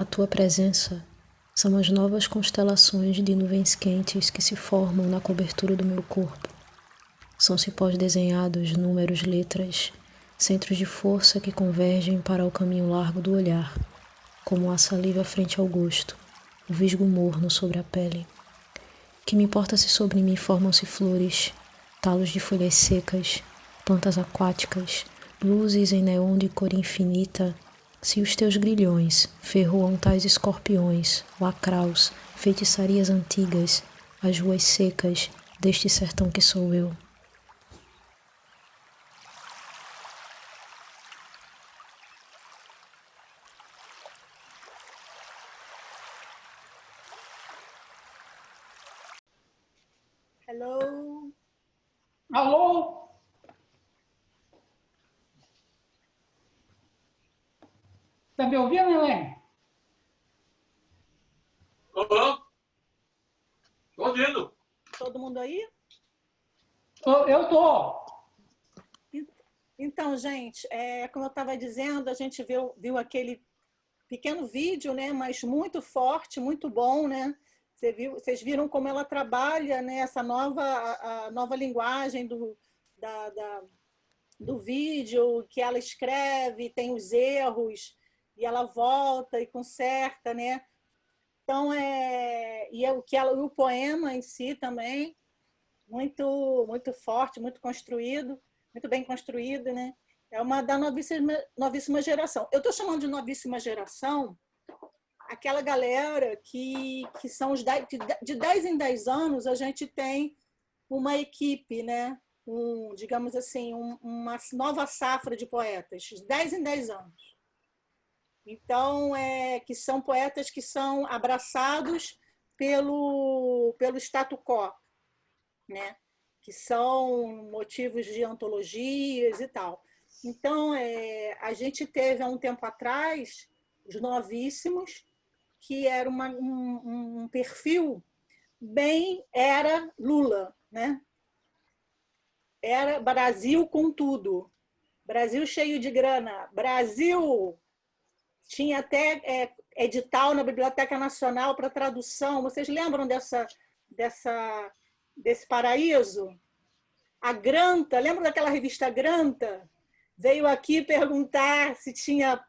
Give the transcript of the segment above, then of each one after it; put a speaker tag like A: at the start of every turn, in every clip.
A: A tua presença são as novas constelações de nuvens quentes que se formam na cobertura do meu corpo. São cipós desenhados, números, letras, centros de força que convergem para o caminho largo do olhar, como a saliva frente ao gosto, o visgo morno sobre a pele. Que me importa se sobre mim formam-se flores, talos de folhas secas, plantas aquáticas, luzes em neon de cor infinita, se os teus grilhões ferroam tais escorpiões, lacraus, feitiçarias antigas, as ruas secas deste sertão que sou eu.
B: Hello?
C: Alô? Tá me ouvindo, Helene?
D: Tô ouvindo.
B: Todo mundo aí?
C: Eu tô.
B: Então, gente, como eu estava dizendo, a gente viu aquele pequeno vídeo, né, mas muito forte, muito bom, né? Vocês viram como ela trabalha, né, essa a nova linguagem do vídeo, que ela escreve, tem os erros, e ela volta e conserta, né? Então, o poema em si também, muito forte, muito construído, muito bem construído, né? É uma da novíssima geração. Eu estou chamando de novíssima geração aquela galera que são de 10 em 10 anos, a gente tem uma equipe, né? Digamos assim, uma nova safra de poetas, de 10 em 10 anos. Então, que são poetas que são abraçados pelo status quo, né? Que são motivos de antologias e tal. Então, a gente teve há um tempo atrás os novíssimos, que era um perfil bem era Lula, né? Era Brasil com tudo, Brasil cheio de grana, Brasil tinha até edital na Biblioteca Nacional para tradução. Vocês lembram desse paraíso? A Granta, lembra daquela revista Granta? Veio aqui perguntar se tinha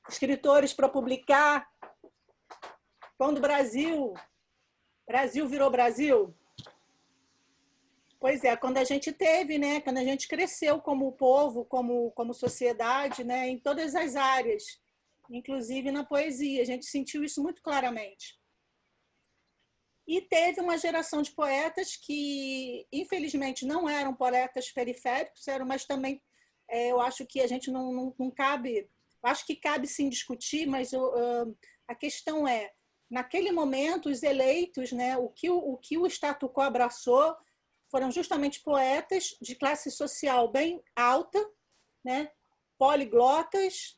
B: escritores para publicar. Quando o Brasil virou Brasil. Pois é, quando a gente teve, né, quando a gente cresceu como povo, como sociedade, né, em todas as áreas, inclusive na poesia, a gente sentiu isso muito claramente. E teve uma geração de poetas que, infelizmente, não eram poetas periféricos, mas também eu acho que a gente não cabe, acho que cabe sim discutir, mas a questão é, naquele momento, os eleitos, né, o que o status quo abraçou foram justamente poetas de classe social bem alta, né, poliglotas,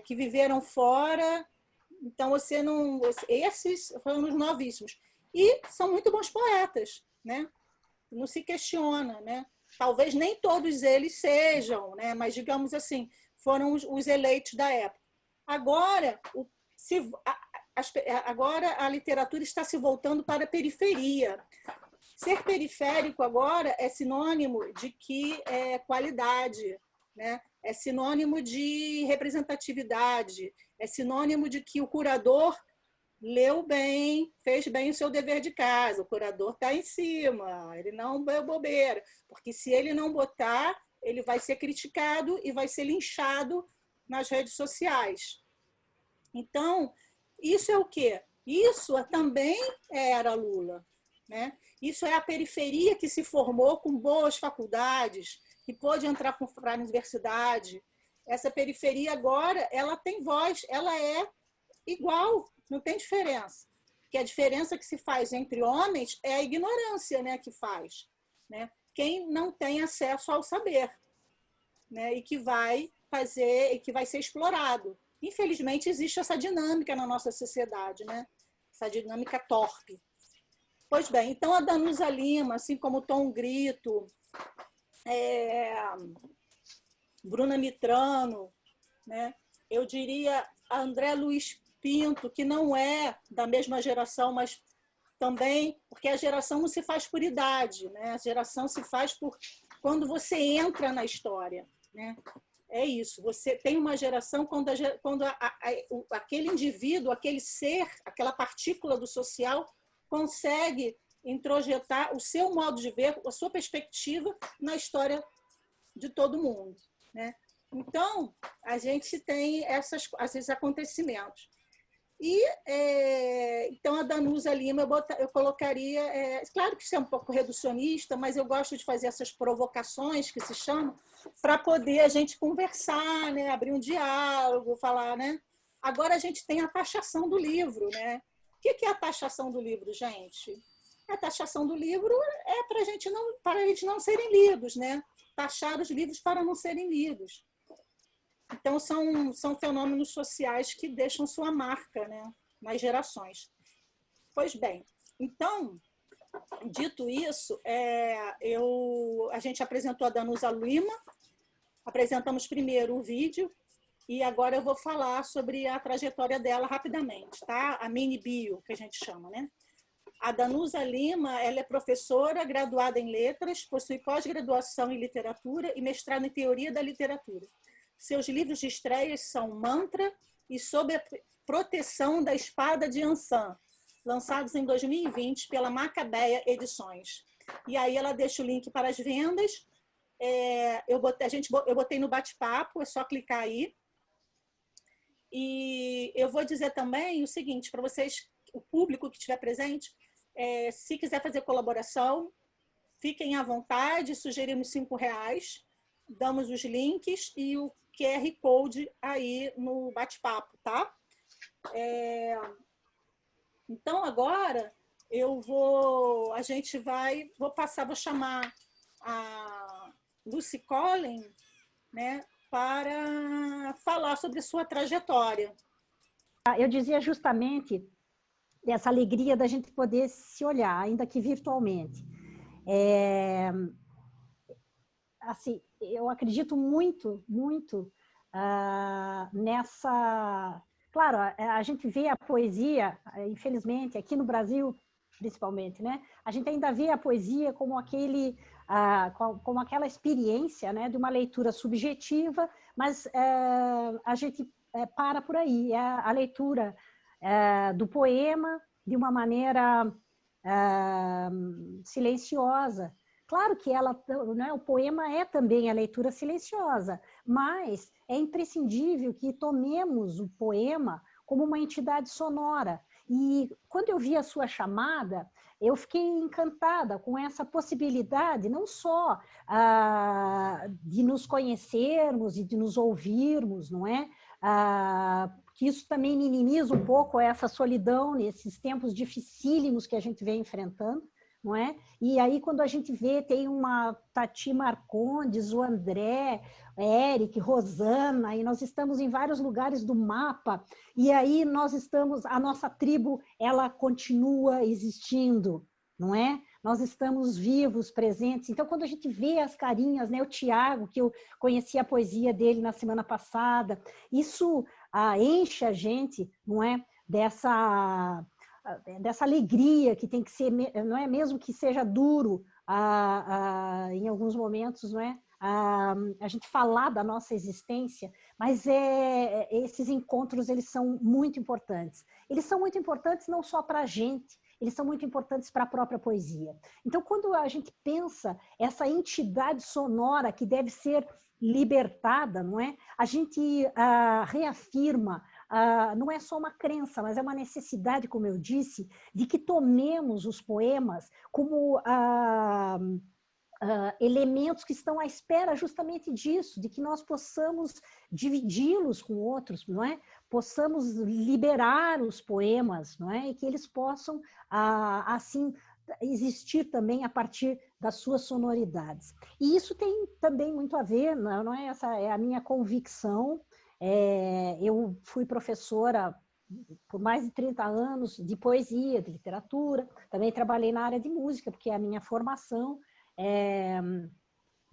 B: que viveram fora. Então, esses foram os novíssimos. E são muito bons poetas, né? Não se questiona, né? Talvez nem todos eles sejam, né? Mas, digamos assim, foram os eleitos da época. Agora, agora a literatura está se voltando para a periferia. Ser periférico agora é sinônimo de que é qualidade, né? É sinônimo de representatividade, é sinônimo de que o curador leu bem, fez bem o seu dever de casa, o curador está em cima, ele não é bobeira, porque se ele não botar, ele vai ser criticado e vai ser linchado nas redes sociais. Então, isso é o quê? Isso também era Lula, né? Isso é a periferia que se formou com boas faculdades, que pôde entrar para a universidade. Essa periferia agora, ela tem voz, ela é igual, não tem diferença. Porque a diferença que se faz entre homens é a ignorância, né, que faz, né? Quem não tem acesso ao saber, né, e que vai ser explorado. Infelizmente existe essa dinâmica na nossa sociedade, né? Essa dinâmica torpe. Pois bem, então a Danusa Lima, assim como Tom Grito, Bruna Mitrano, né? Eu diria André Luiz Pinto, que não é da mesma geração, mas também, porque a geração não se faz por idade, né? A geração se faz por quando você entra na história, né? É isso, você tem uma geração quando aquele indivíduo, aquele ser, aquela partícula do social consegue introjetar o seu modo de ver, a sua perspectiva na história de todo mundo, né? Então, a gente tem esses acontecimentos. E, então, a Danusa Lima, eu colocaria... claro que isso é um pouco reducionista, mas eu gosto de fazer essas provocações, que se chamam, para poder a gente conversar, né? Abrir um diálogo, falar, né? Agora a gente tem a taxação do livro, né? O que é a taxação do livro, gente? A taxação do livro é para eles não serem lidos, né? Taxar os livros para não serem lidos. Então, são fenômenos sociais que deixam sua marca, né, nas gerações. Pois bem, então, dito isso, a gente apresentou a Danusa Lima, apresentamos primeiro o vídeo, e agora eu vou falar sobre a trajetória dela rapidamente, tá? A mini bio, que a gente chama, né? A Danusa Lima, ela é professora, graduada em letras, possui pós-graduação em literatura e mestrado em teoria da literatura. Seus livros de estreia são Mantra e Sob a Proteção da Espada de Ansan, lançados em 2020 pela Macabeia Edições. E aí ela deixa o link para as vendas. Eu botei no bate-papo, é só clicar aí. E eu vou dizer também o seguinte, para vocês, o público que estiver presente, se quiser fazer colaboração, fiquem à vontade, sugerimos R$5, damos os links e o QR Code aí no bate-papo, tá? Então, agora, vou chamar a Lucy Collin, né, para falar sobre sua trajetória.
D: Eu dizia justamente dessa alegria da gente poder se olhar, ainda que virtualmente. Assim, eu acredito muito nessa... Claro, a gente vê a poesia, infelizmente, aqui no Brasil, principalmente, né? A gente ainda vê a poesia como como aquela experiência, né, de uma leitura subjetiva, mas a gente para por aí. É a leitura do poema de uma maneira silenciosa. Claro que né, o poema é também a leitura silenciosa, mas é imprescindível que tomemos o poema como uma entidade sonora. E quando eu vi a sua chamada, eu fiquei encantada com essa possibilidade, não só de nos conhecermos e de nos ouvirmos, não é? Que isso também minimiza um pouco essa solidão nesses tempos dificílimos que a gente vem enfrentando, não é? E aí, quando a gente vê, tem uma Tati Marcondes, o André, Eric, Rosana, e nós estamos em vários lugares do mapa, e aí a nossa tribo, ela continua existindo, não é? Nós estamos vivos, presentes. Então, quando a gente vê as carinhas, né, o Tiago, que eu conheci a poesia dele na semana passada, isso enche a gente, não é? Dessa alegria que tem que ser, não é, mesmo que seja duro em alguns momentos, não é? A gente falar da nossa existência, mas esses encontros, eles são muito importantes. Eles são muito importantes não só para a gente, eles são muito importantes para a própria poesia. Então, quando a gente pensa essa entidade sonora que deve ser libertada, não é? A gente reafirma, não é só uma crença, mas é uma necessidade, como eu disse, de que tomemos os poemas como elementos que estão à espera justamente disso, de que nós possamos dividi-los com outros, não é? Possamos liberar os poemas, não é? E que eles possam, assim, existir também a partir das suas sonoridades. E isso tem também muito a ver, não é? Essa é a minha convicção. Eu fui professora por mais de 30 anos de poesia, de literatura, também trabalhei na área de música, porque a minha formação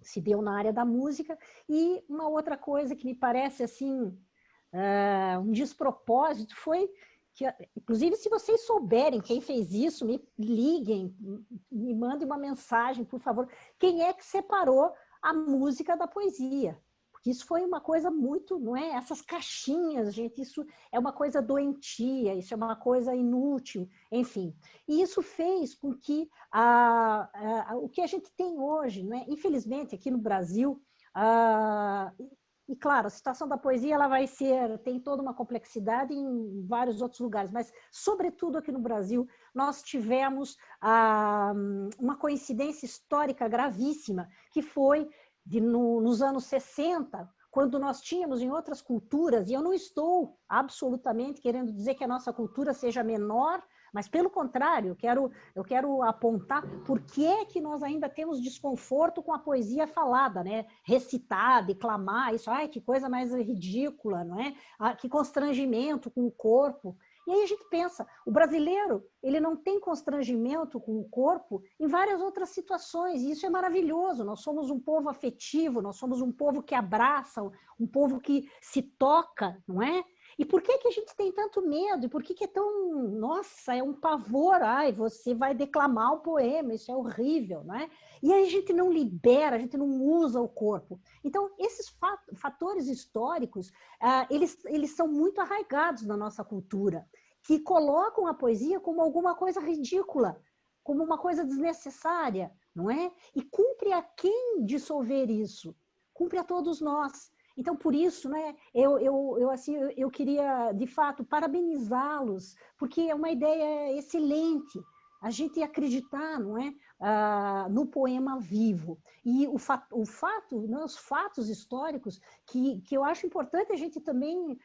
D: se deu na área da música. E uma outra coisa que me parece assim um despropósito foi que, inclusive, se vocês souberem quem fez isso, me liguem, me mandem uma mensagem, por favor. Quem é que separou a música da poesia? Porque isso foi uma coisa muito, não é? Essas caixinhas, gente, isso é uma coisa doentia, isso é uma coisa inútil, enfim. E isso fez com que o que a gente tem hoje, né? Infelizmente, aqui no Brasil, e claro, a situação da poesia ela tem toda uma complexidade em vários outros lugares, mas sobretudo aqui no Brasil nós tivemos uma coincidência histórica gravíssima, que foi nos anos 60, quando nós tínhamos em outras culturas, e eu não estou absolutamente querendo dizer que a nossa cultura seja menor, mas pelo contrário, eu quero apontar por que é que nós ainda temos desconforto com a poesia falada, né? Recitar, declamar, isso, ai, que coisa mais ridícula, não é? Que constrangimento com o corpo. E aí a gente pensa, o brasileiro, ele não tem constrangimento com o corpo em várias outras situações, e isso é maravilhoso. Nós somos um povo afetivo, nós somos um povo que abraça, um povo que se toca, não é? E por que a gente tem tanto medo? E por que é tão... Nossa, é um pavor. Ai, você vai declamar um poema, isso é horrível, não é? E aí a gente não libera, a gente não usa o corpo. Então, esses fatores históricos, eles são muito arraigados na nossa cultura, que colocam a poesia como alguma coisa ridícula, como uma coisa desnecessária, não é? E cumpre a quem dissolver isso? Cumpre a todos nós. Então, por isso, né, eu queria, de fato, parabenizá-los, porque é uma ideia excelente a gente acreditar, não é, no poema vivo. E os fatos históricos, que eu acho importante a gente também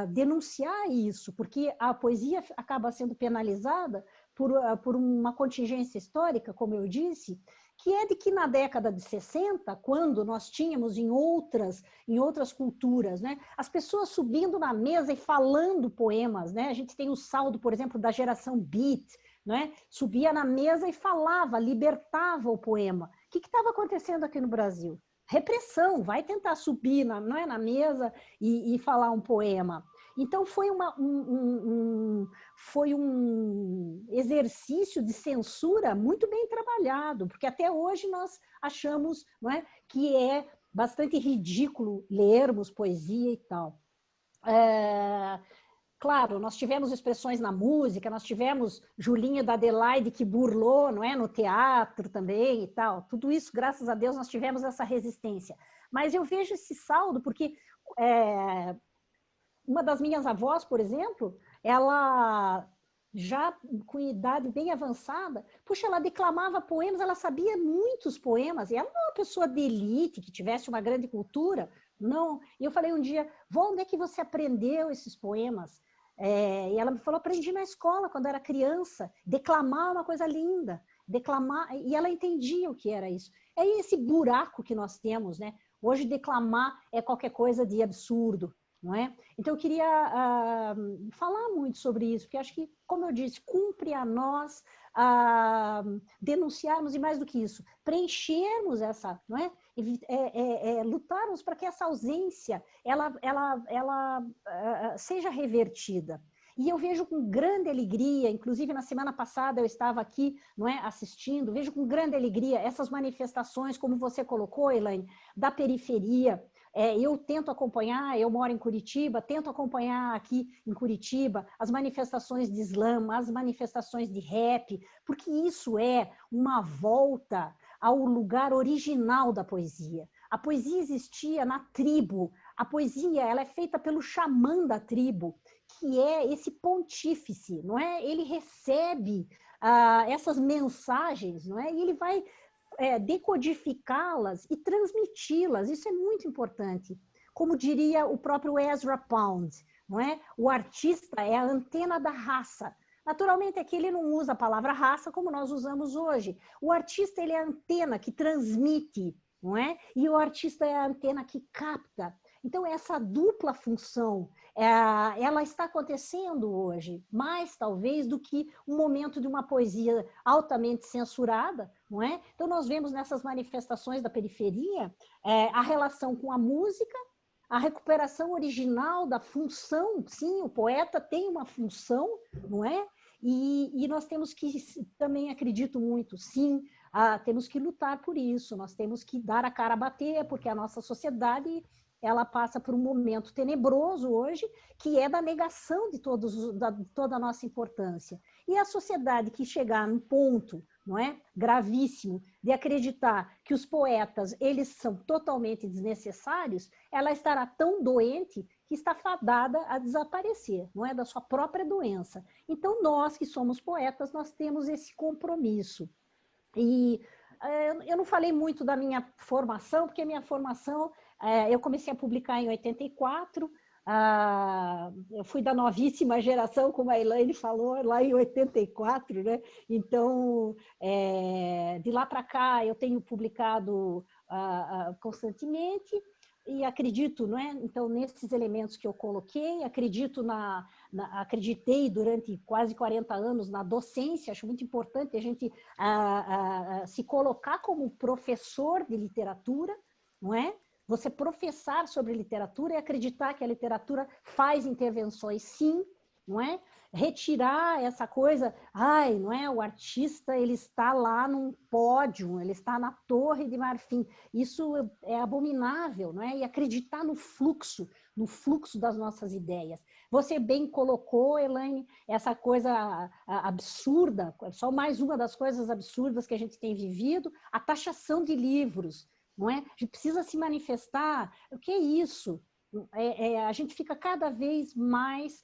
D: denunciar isso, porque a poesia acaba sendo penalizada por uma contingência histórica, como eu disse, que é de que na década de 60, quando nós tínhamos em outras culturas, né, as pessoas subindo na mesa e falando poemas, né? A gente tem o saldo, por exemplo, da geração Beat, né? Subia na mesa e falava, libertava o poema. O que estava acontecendo aqui no Brasil? Repressão, vai tentar subir na mesa e falar um poema. Então, foi um exercício de censura muito bem trabalhado, porque até hoje nós achamos, não é, que é bastante ridículo lermos poesia e tal. Claro, nós tivemos expressões na música, nós tivemos Julinho da Adelaide que burlou, não é, no teatro também e tal. Tudo isso, graças a Deus, nós tivemos essa resistência. Mas eu vejo esse saldo porque uma das minhas avós, por exemplo, ela já com idade bem avançada, puxa, ela declamava poemas, ela sabia muitos poemas, e ela não é uma pessoa de elite, que tivesse uma grande cultura, não. E eu falei um dia, vó, onde é que você aprendeu esses poemas? E ela me falou, aprendi na escola, quando era criança, declamar é uma coisa linda, declamar, e ela entendia o que era isso. É esse buraco que nós temos, né? Hoje declamar é qualquer coisa de absurdo, não é? Então, eu queria falar muito sobre isso, porque acho que, como eu disse, cumpre a nós denunciarmos, e mais do que isso, preenchermos essa, não é? Lutarmos para que essa ausência ela seja revertida. E eu vejo com grande alegria, inclusive na semana passada eu estava aqui, não é, assistindo, vejo com grande alegria essas manifestações, como você colocou, Elaine, da periferia. Eu tento acompanhar, eu moro em Curitiba, tento acompanhar aqui em Curitiba as manifestações de slam, as manifestações de rap, porque isso é uma volta ao lugar original da poesia. A poesia existia na tribo, a poesia ela é feita pelo xamã da tribo, que é esse pontífice, não é? Ele recebe essas mensagens, não é? E ele vai decodificá-las e transmiti-las. Isso é muito importante. Como diria o próprio Ezra Pound, não é? O artista é a antena da raça. Naturalmente, aqui ele não usa a palavra raça como nós usamos hoje. O artista ele é a antena que transmite, não é? E o artista é a antena que capta. Então, essa dupla função, ela está acontecendo hoje, mais talvez do que um momento de uma poesia altamente censurada, não é? Então, nós vemos nessas manifestações da periferia a relação com a música, a recuperação original da função, sim, o poeta tem uma função, não é? E nós temos que, também acredito muito, sim, temos que lutar por isso, nós temos que dar a cara a bater, porque a nossa sociedade, ela passa por um momento tenebroso hoje, que é da negação de toda a nossa importância. E a sociedade que chegar num ponto, não é, gravíssimo, de acreditar que os poetas, eles são totalmente desnecessários, ela estará tão doente que está fadada a desaparecer, não é, da sua própria doença. Então, nós que somos poetas, nós temos esse compromisso. E eu não falei muito da minha formação, porque a minha formação, eu comecei a publicar em 84, eu fui da novíssima geração, como a Elaine falou, lá em 84, né? Então, de lá para cá, eu tenho publicado constantemente, e acredito, não é? Então, nesses elementos que eu coloquei, acreditei durante quase 40 anos na docência, acho muito importante a gente se colocar como professor de literatura, não é? Você professar sobre literatura e acreditar que a literatura faz intervenções, sim, não é? Retirar essa coisa, não é? O artista, ele está lá num pódio, ele está na Torre de Marfim. Isso é abominável, não é? E acreditar no fluxo das nossas ideias. Você bem colocou, Elaine, essa coisa absurda, só mais uma das coisas absurdas que a gente tem vivido, a taxação de livros, não é? A gente precisa se manifestar. O que é isso? A gente fica cada vez mais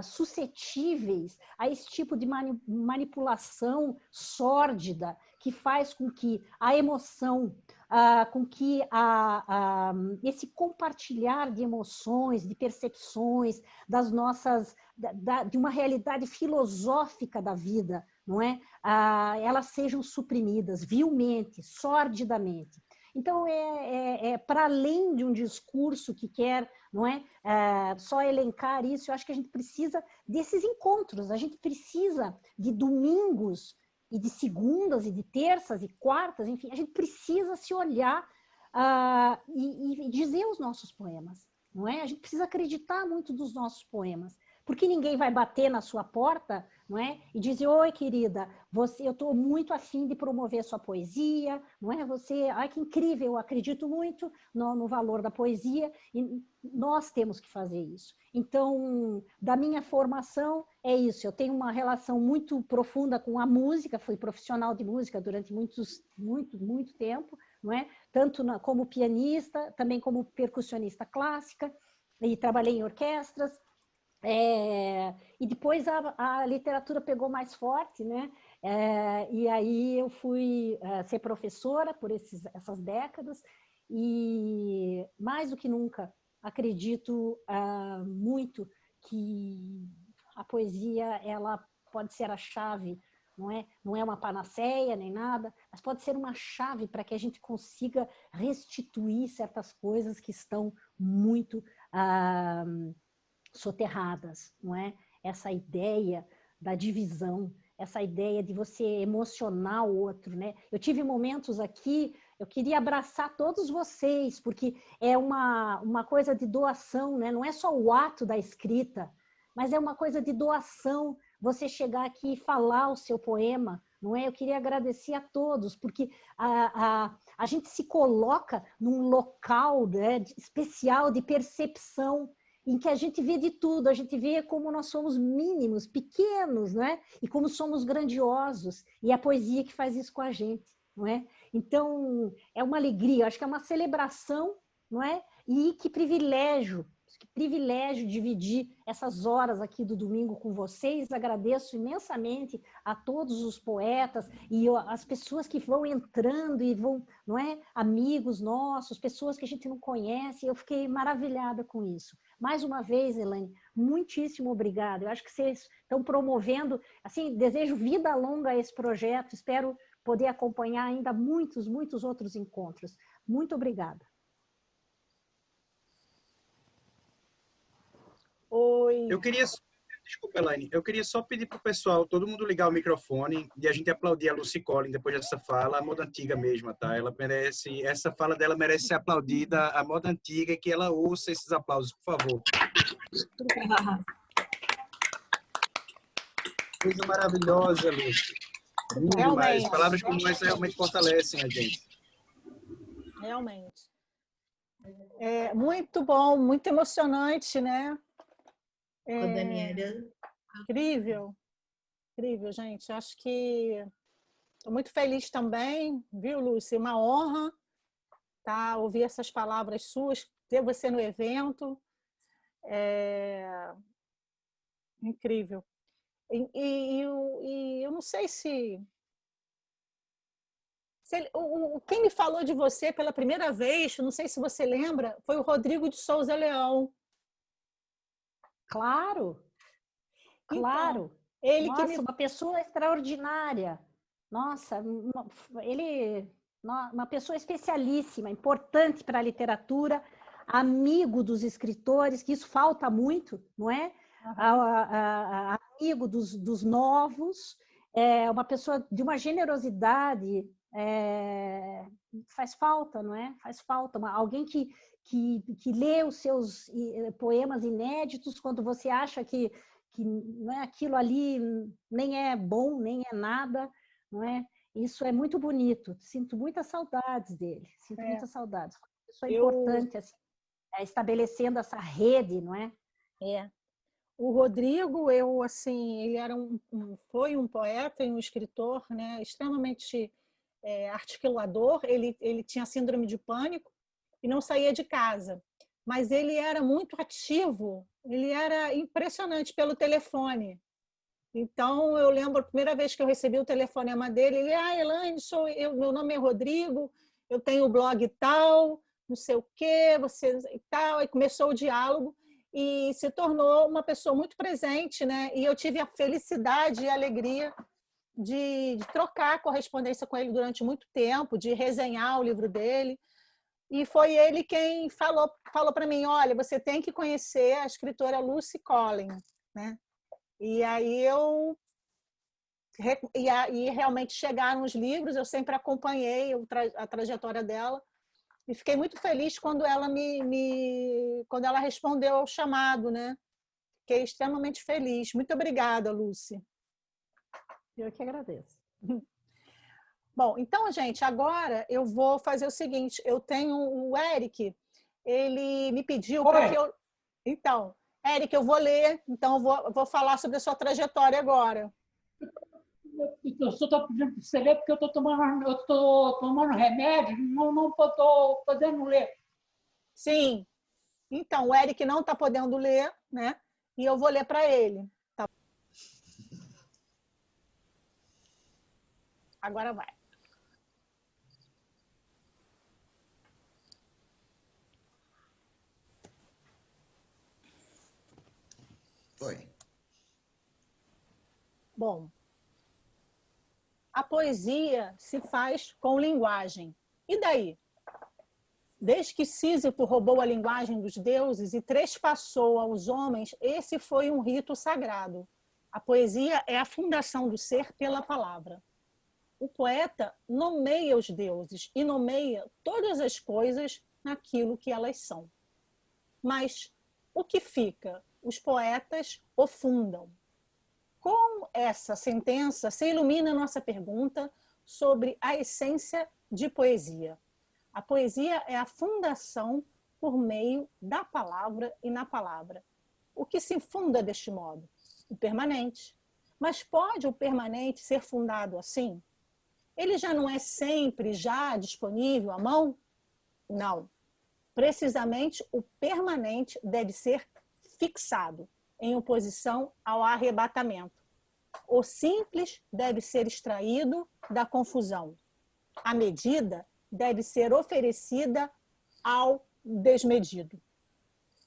D: suscetíveis a esse tipo de manipulação sórdida que faz com que a emoção, com que esse compartilhar de emoções, de percepções, das nossas, de uma realidade filosófica da vida, não é? Elas sejam suprimidas vilmente, sordidamente. Então, para além de um discurso que quer, não é, só elencar isso, eu acho que a gente precisa desses encontros, a gente precisa de domingos e de segundas e de terças e quartas, enfim, a gente precisa se olhar e dizer os nossos poemas, não é? A gente precisa acreditar muito dos nossos poemas, porque ninguém vai bater na sua porta, não é? E dizer, oi, querida, eu estou muito afim de promover sua poesia, não é? Ai, que incrível, eu acredito muito no valor da poesia, e nós temos que fazer isso. Então, da minha formação, é isso, eu tenho uma relação muito profunda com a música, fui profissional de música durante muito tempo, não é? Tanto como pianista, também como percussionista clássica, e trabalhei em orquestras, e depois a literatura pegou mais forte, né? E aí eu fui ser professora por essas décadas, e mais do que nunca acredito muito que a poesia, ela pode ser a chave, não é? Não é uma panaceia nem nada, mas pode ser uma chave para que a gente consiga restituir certas coisas que estão muito soterradas, não é? Essa ideia da divisão, essa ideia de você emocionar o outro, né? Eu tive momentos aqui, eu queria abraçar todos vocês, porque é uma coisa de doação, né? Não é só o ato da escrita, mas é uma coisa de doação, você chegar aqui e falar o seu poema, não é? Eu queria agradecer a todos, porque a gente se coloca num local, né, especial de percepção, em que a gente vê de tudo, a gente vê como nós somos mínimos, pequenos, né? E como somos grandiosos, e é a poesia que faz isso com a gente, não é? Então, é uma alegria, acho que é uma celebração, não é? E que privilégio dividir essas horas aqui do domingo com vocês, agradeço imensamente a todos os poetas e as pessoas que vão entrando e vão, não é? Amigos nossos, pessoas que a gente não conhece, eu fiquei maravilhada com isso. Mais uma vez, Elaine, muitíssimo obrigada. Eu acho que vocês estão promovendo, assim, desejo vida longa a esse projeto, espero poder acompanhar ainda muitos outros encontros. Muito obrigada.
B: Oi.
E: Eu queria Desculpa, Elaine, eu queria só pedir para o pessoal, todo mundo ligar o microfone e a gente aplaudir a Lucy Collins depois dessa fala, a moda antiga mesmo, tá? Ela merece, essa fala dela merece ser aplaudida, a moda antiga, que ela ouça esses aplausos, por favor. Coisa maravilhosa, Lucy. Lindo demais.
B: Realmente.
E: Palavras como essa realmente fortalecem a gente.
B: Realmente. É muito bom, muito emocionante, né?
F: Ô, Daniela,
B: Incrível, incrível, gente. Acho que estou muito feliz também, viu, Lúcia? Uma honra, tá? Ouvir essas palavras suas, ter você no evento. Incrível. E eu não sei se quem me falou de você pela primeira vez, não sei se você lembra, foi o Rodrigo de Souza Leão.
D: Claro,
B: Então,
D: claro.
B: ele
D: Nossa,
B: que me...
D: uma pessoa extraordinária. Nossa, uma pessoa especialíssima, importante para a literatura, amigo dos escritores, que isso falta muito, não é? Amigo dos novos, uma pessoa de uma generosidade, faz falta, não é? Faz falta. Alguém que lê os seus poemas inéditos quando você acha que não é, aquilo ali nem é bom, nem é nada, não é? Isso é muito bonito. Sinto muitas saudades dele. Sinto muitas saudades. Uma pessoa importante, assim, estabelecendo essa rede, não é?
B: O Rodrigo, ele era foi um poeta e um escritor, né, extremamente articulador. Ele tinha síndrome de pânico e não saía de casa. Mas ele era muito ativo, ele era impressionante pelo telefone. Então, eu lembro a primeira vez que eu recebi o telefonema dele, ele, Elaine, meu nome é Rodrigo, eu tenho o blog tal, não sei o quê, você e tal. E começou o diálogo e se tornou uma pessoa muito presente, né? E eu tive a felicidade e a alegria de trocar correspondência com ele durante muito tempo, de resenhar o livro dele. E foi ele quem falou para mim, olha, você tem que conhecer a escritora Lucy Collins, né? E aí e realmente chegaram os livros, eu sempre acompanhei a trajetória dela e fiquei muito feliz quando ela quando ela respondeu ao chamado, né? Fiquei extremamente feliz. Muito obrigada, Lucy.
D: Eu que agradeço.
B: Bom, então, gente, agora eu vou fazer o seguinte, eu tenho o Eric, ele me pediu para que eu... Então, Eric, eu vou ler, então eu vou falar sobre a sua trajetória agora.
C: Eu só estou pedindo para você ler porque eu estou tomando remédio, não estou podendo ler.
B: Sim. Então, o Eric não está podendo ler, né? E eu vou ler para ele. Tá? Agora vai.
F: foi.
B: Bom, a poesia se faz com linguagem. E daí? Desde que Sísifo roubou a linguagem dos deuses e trespassou aos homens, esse foi um rito sagrado. A poesia é a fundação do ser pela palavra. O poeta nomeia os deuses e nomeia todas as coisas naquilo que elas são. Mas o que fica? Os poetas o fundam. Com essa sentença se ilumina a nossa pergunta sobre a essência de poesia. A poesia é a fundação por meio da palavra e na palavra. O que se funda deste modo? O permanente. Mas pode o permanente ser fundado assim? Ele já não é sempre já disponível à mão? Não. Precisamente o permanente deve ser fixado em oposição ao arrebatamento. O simples deve ser extraído da confusão. A medida deve ser oferecida ao desmedido.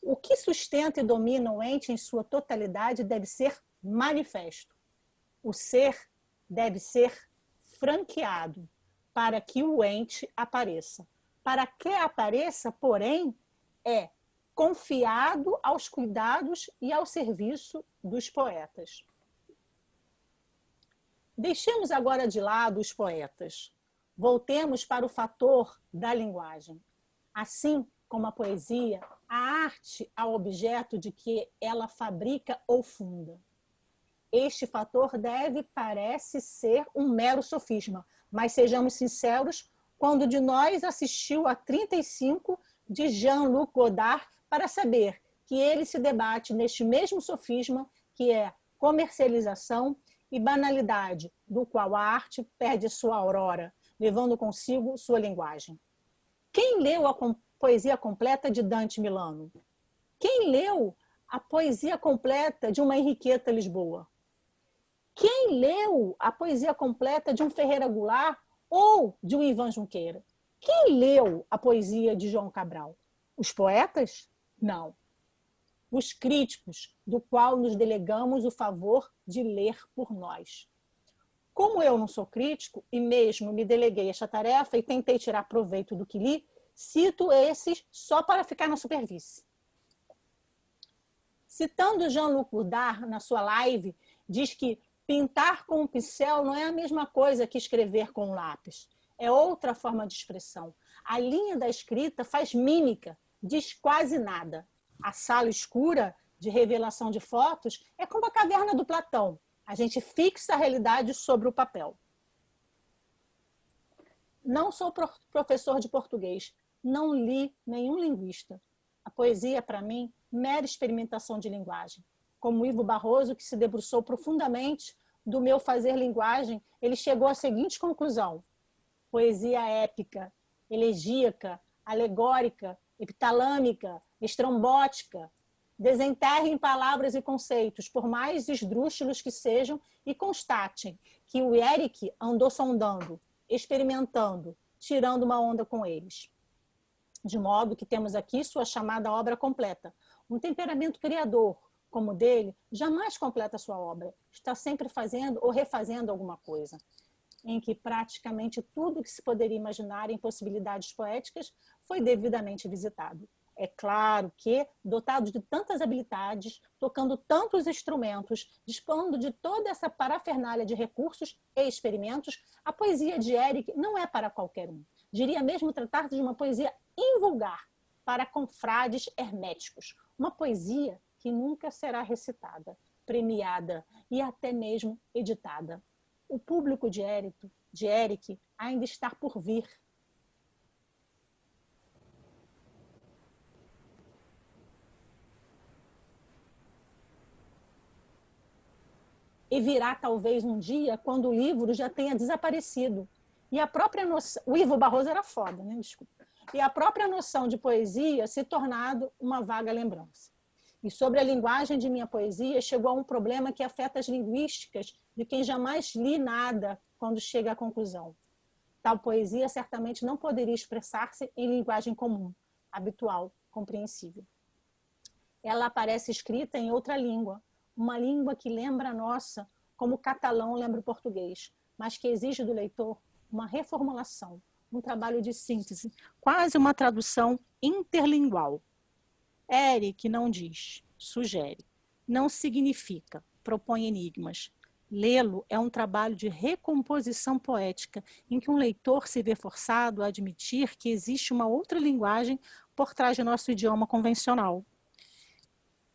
B: O que sustenta e domina o ente em sua totalidade deve ser manifesto. O ser deve ser franqueado para que o ente apareça. Para que apareça, porém, é confiado aos cuidados e ao serviço dos poetas. Deixemos agora de lado os poetas. Voltemos para o fator da linguagem. Assim como a poesia, a arte é o objeto de que ela fabrica ou funda. Este fator parece ser um mero sofisma, mas sejamos sinceros, quando de nós assistiu a 35 de Jean-Luc Godard para saber que ele se debate neste mesmo sofisma, que é comercialização e banalidade, do qual a arte perde sua aurora, levando consigo sua linguagem. Quem leu a poesia completa de Dante Milano? Quem leu a poesia completa de uma Henriqueta Lisboa? Quem leu a poesia completa de um Ferreira Goulart ou de um Ivan Junqueira? Quem leu a poesia de João Cabral? Os poetas? Não. Os críticos, do qual nos delegamos o favor de ler por nós. Como eu não sou crítico e mesmo me deleguei esta tarefa e tentei tirar proveito do que li, cito esses só para ficar na superfície. Citando Jean-Luc Godard na sua live, diz que pintar com um pincel não é a mesma coisa que escrever com um lápis. É outra forma de expressão. A linha da escrita faz mímica, diz quase nada. A sala escura de revelação de fotos é como a caverna do Platão. A gente fixa a realidade sobre o papel. Não sou professor de português. Não li nenhum linguista. A poesia, para mim, mera experimentação de linguagem. Como Ivo Barroso, que se debruçou profundamente do meu fazer linguagem, ele chegou à seguinte conclusão: poesia épica, elegíaca, alegórica, epitalâmica, estrombótica, desenterrem palavras e conceitos, por mais esdrúxulos que sejam, e constatem que o Eric andou sondando, experimentando, tirando uma onda com eles. De modo que temos aqui sua chamada obra completa. Um temperamento criador, como o dele, jamais completa sua obra. Está sempre fazendo ou refazendo alguma coisa, em que praticamente tudo que se poderia imaginar em possibilidades poéticas foi devidamente visitado. É claro que, dotado de tantas habilidades, tocando tantos instrumentos, dispondo de toda essa parafernália de recursos e experimentos, a poesia de Eric não é para qualquer um. Diria mesmo tratar-se de uma poesia invulgar, para confrades herméticos. Uma poesia que nunca será recitada, premiada e até mesmo editada. O público de Eric ainda está por vir. E virá talvez um dia quando o livro já tenha desaparecido. E a própria noção... O Ivo Barroso era foda, né? Desculpa. E a própria noção de poesia se tornado uma vaga lembrança. E sobre a linguagem de minha poesia, chegou a um problema que afeta as linguísticas de quem jamais li nada quando chega à conclusão. Tal poesia certamente não poderia expressar-se em linguagem comum, habitual, compreensível. Ela aparece escrita em outra língua, uma língua que lembra a nossa, como o catalão lembra o português, mas que exige do leitor uma reformulação, um trabalho de síntese, quase uma tradução interlingual. Eric não diz, sugere, não significa, propõe enigmas. Lê-lo é um trabalho de recomposição poética, em que um leitor se vê forçado a admitir que existe uma outra linguagem por trás de nosso idioma convencional.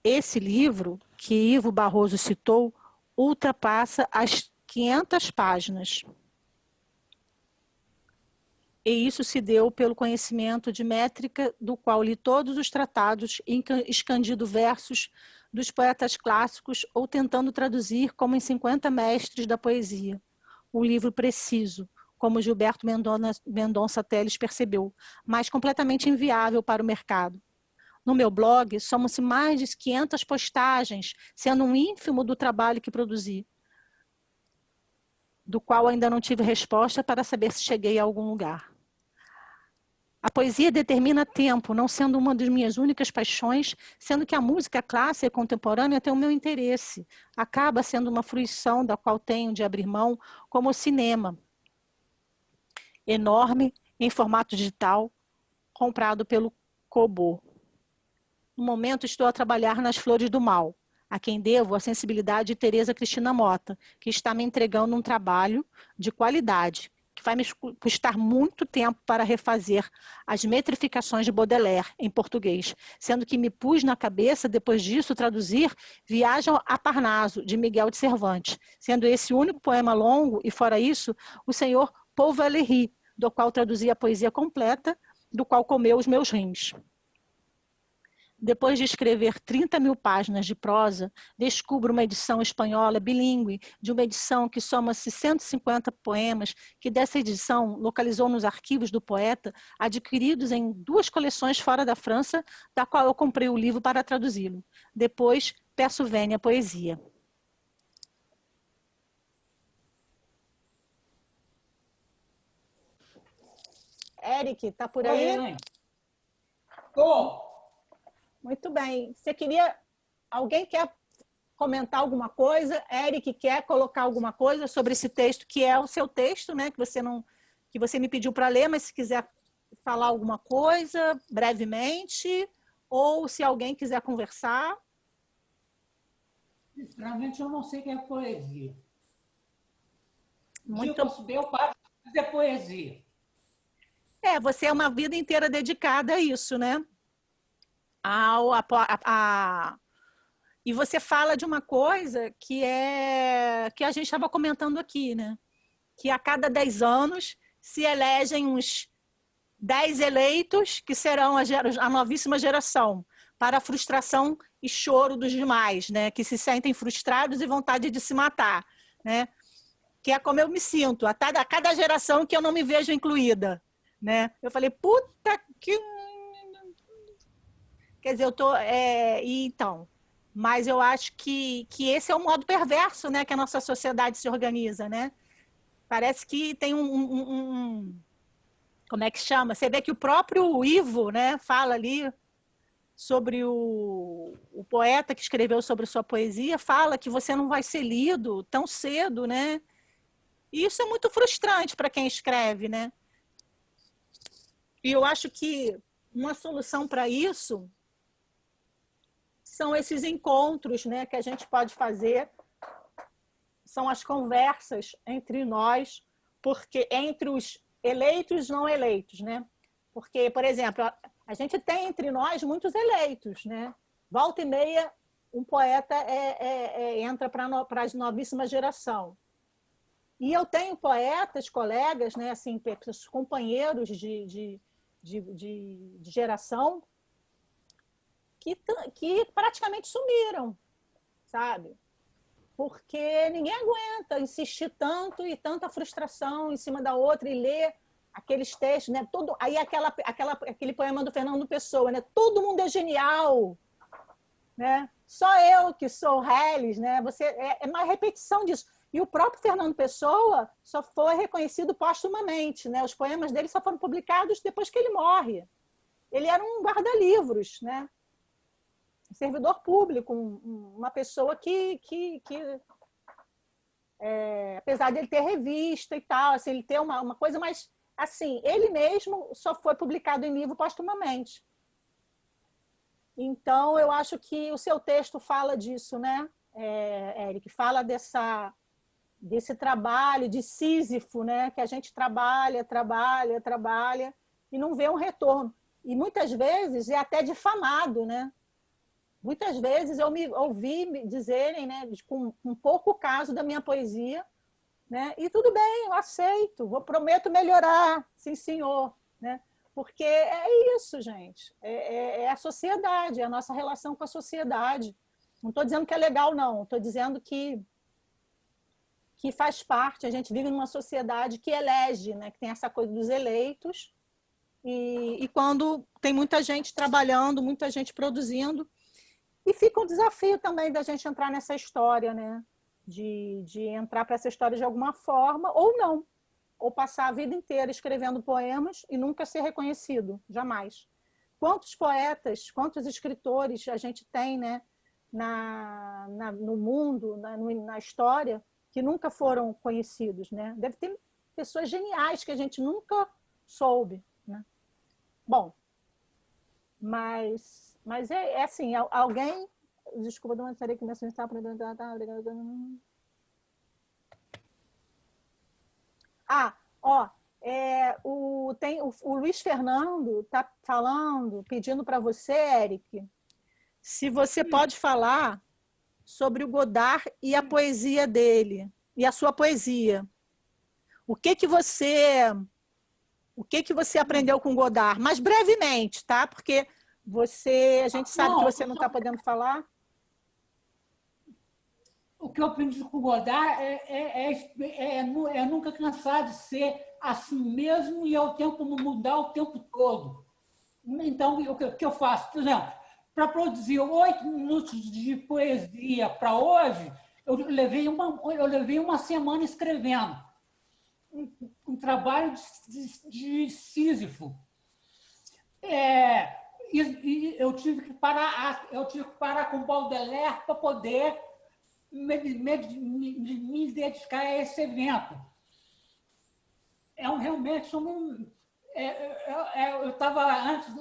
B: Esse livro, que Ivo Barroso citou, ultrapassa as 500 páginas. E isso se deu pelo conhecimento de métrica, do qual li todos os tratados, escandido versos dos poetas clássicos ou tentando traduzir como em 50 mestres da poesia. Um livro preciso, como Gilberto Mendonça Telles percebeu, mas completamente inviável para o mercado. No meu blog, somos mais de 500 postagens, sendo um ínfimo do trabalho que produzi, do qual ainda não tive resposta para saber se cheguei a algum lugar. A poesia determina tempo, não sendo uma das minhas únicas paixões, sendo que a música clássica e contemporânea tem o meu interesse. Acaba sendo uma fruição da qual tenho de abrir mão, como o cinema, enorme, em formato digital, comprado pelo Kobo. No momento, estou a trabalhar nas Flores do Mal, a quem devo a sensibilidade de Teresa Cristina Mota, que está me entregando um trabalho de qualidade, que vai me custar muito tempo para refazer as metrificações de Baudelaire em português, sendo que me pus na cabeça, depois disso, traduzir Viagem a Parnaso, de Miguel de Cervantes, sendo esse o único poema longo, e fora isso, o senhor Paul Valéry, do qual traduzi a poesia completa, do qual comeu os meus rins. Depois de escrever 30.000 páginas de prosa, descubro uma edição espanhola bilíngue, de uma edição que soma-se 150 poemas, que dessa edição localizou nos arquivos do poeta, adquiridos em 2 coleções fora da França, da qual eu comprei o livro para traduzi-lo. Depois, peço vênia poesia. Eric, tá por aí?
C: Oi, tô.
B: Muito bem. Você queria... Alguém quer comentar alguma coisa? Eric quer colocar alguma coisa sobre esse texto, que é o seu texto, né? Que você me pediu para ler, mas se quiser falar alguma coisa brevemente, ou se alguém quiser conversar.
C: Sinceramente, eu não sei o que é poesia.
B: Muito...
C: Eu paro de fazer poesia.
B: Você é uma vida inteira dedicada a isso, né? E você fala de uma coisa que a gente estava comentando aqui, né? Que a cada 10 anos se elegem uns 10 eleitos que serão a novíssima geração, para a frustração e choro dos demais, né? Que se sentem frustrados e vontade de se matar, né? Que é como eu me sinto, a cada geração que eu não me vejo incluída, né? Eu falei, puta que... Quer dizer, então, mas eu acho que esse é o modo perverso, né, que a nossa sociedade se organiza, né? Parece que tem como é que chama? Você vê que o próprio Ivo, né, fala ali sobre o poeta que escreveu sobre sua poesia, fala que você não vai ser lido tão cedo, né? E isso é muito frustrante para quem escreve, né? E eu acho que uma solução para isso são esses encontros, né, que a gente pode fazer, são as conversas entre nós, porque entre os eleitos e não eleitos, né? Porque, por exemplo, a gente tem entre nós muitos eleitos, né? Volta e meia, um poeta entra para a novíssima geração. E eu tenho poetas, colegas, né, assim, companheiros de geração, que praticamente sumiram, sabe? Porque ninguém aguenta insistir tanto e tanta frustração em cima da outra e ler aqueles textos, né? Aí aquele poema do Fernando Pessoa, né? Todo mundo é genial, né? Só eu que sou reles, né? É uma repetição disso. E o próprio Fernando Pessoa só foi reconhecido póstumamente, né? Os poemas dele só foram publicados depois que ele morre. Ele era um guarda-livros, né? Servidor público, uma pessoa que apesar de ele ter revista e tal, assim, ele ter uma coisa, mas assim, ele mesmo só foi publicado em livro póstumamente. Então, eu acho que o seu texto fala disso, né, Eric? Fala desse trabalho de Sísifo, né, que a gente trabalha e não vê um retorno. E muitas vezes é até difamado, né? Muitas vezes eu me ouvi me dizerem, né, com um pouco caso da minha poesia, né, e tudo bem, eu aceito, prometo melhorar, sim, senhor, né, porque é isso, gente, é a sociedade, é a nossa relação com a sociedade. Não estou dizendo que é legal, não, estou dizendo que faz parte, a gente vive numa sociedade que elege, né, que tem essa coisa dos eleitos, e quando tem muita gente trabalhando, muita gente produzindo, e fica um desafio também da gente entrar nessa história, né? De entrar para essa história de alguma forma, ou não. Ou passar a vida inteira escrevendo poemas e nunca ser reconhecido, jamais. Quantos poetas, quantos escritores a gente tem, né? No mundo, na história, que nunca foram conhecidos, né? Deve ter pessoas geniais que a gente nunca soube, né? Bom, Mas é assim, alguém... Desculpa, não gostaria que minha senhora está aprendendo. O Luiz Fernando está falando, pedindo para você, Eric, se você pode falar sobre o Godard e a poesia dele, e a sua poesia. O que você aprendeu com Godard? Mas brevemente, tá? Porque a gente sabe que você não está podendo falar.
C: O que eu aprendi com o Godard é nunca cansar de ser assim mesmo e ao tempo mudar o tempo todo. Então, o que eu faço? Por exemplo, para produzir 8 minutos de poesia para hoje, eu levei uma semana escrevendo. Um trabalho de Sísifo. E eu tive que parar com o Baudelaire para poder me dedicar a esse evento. Realmente eu estava,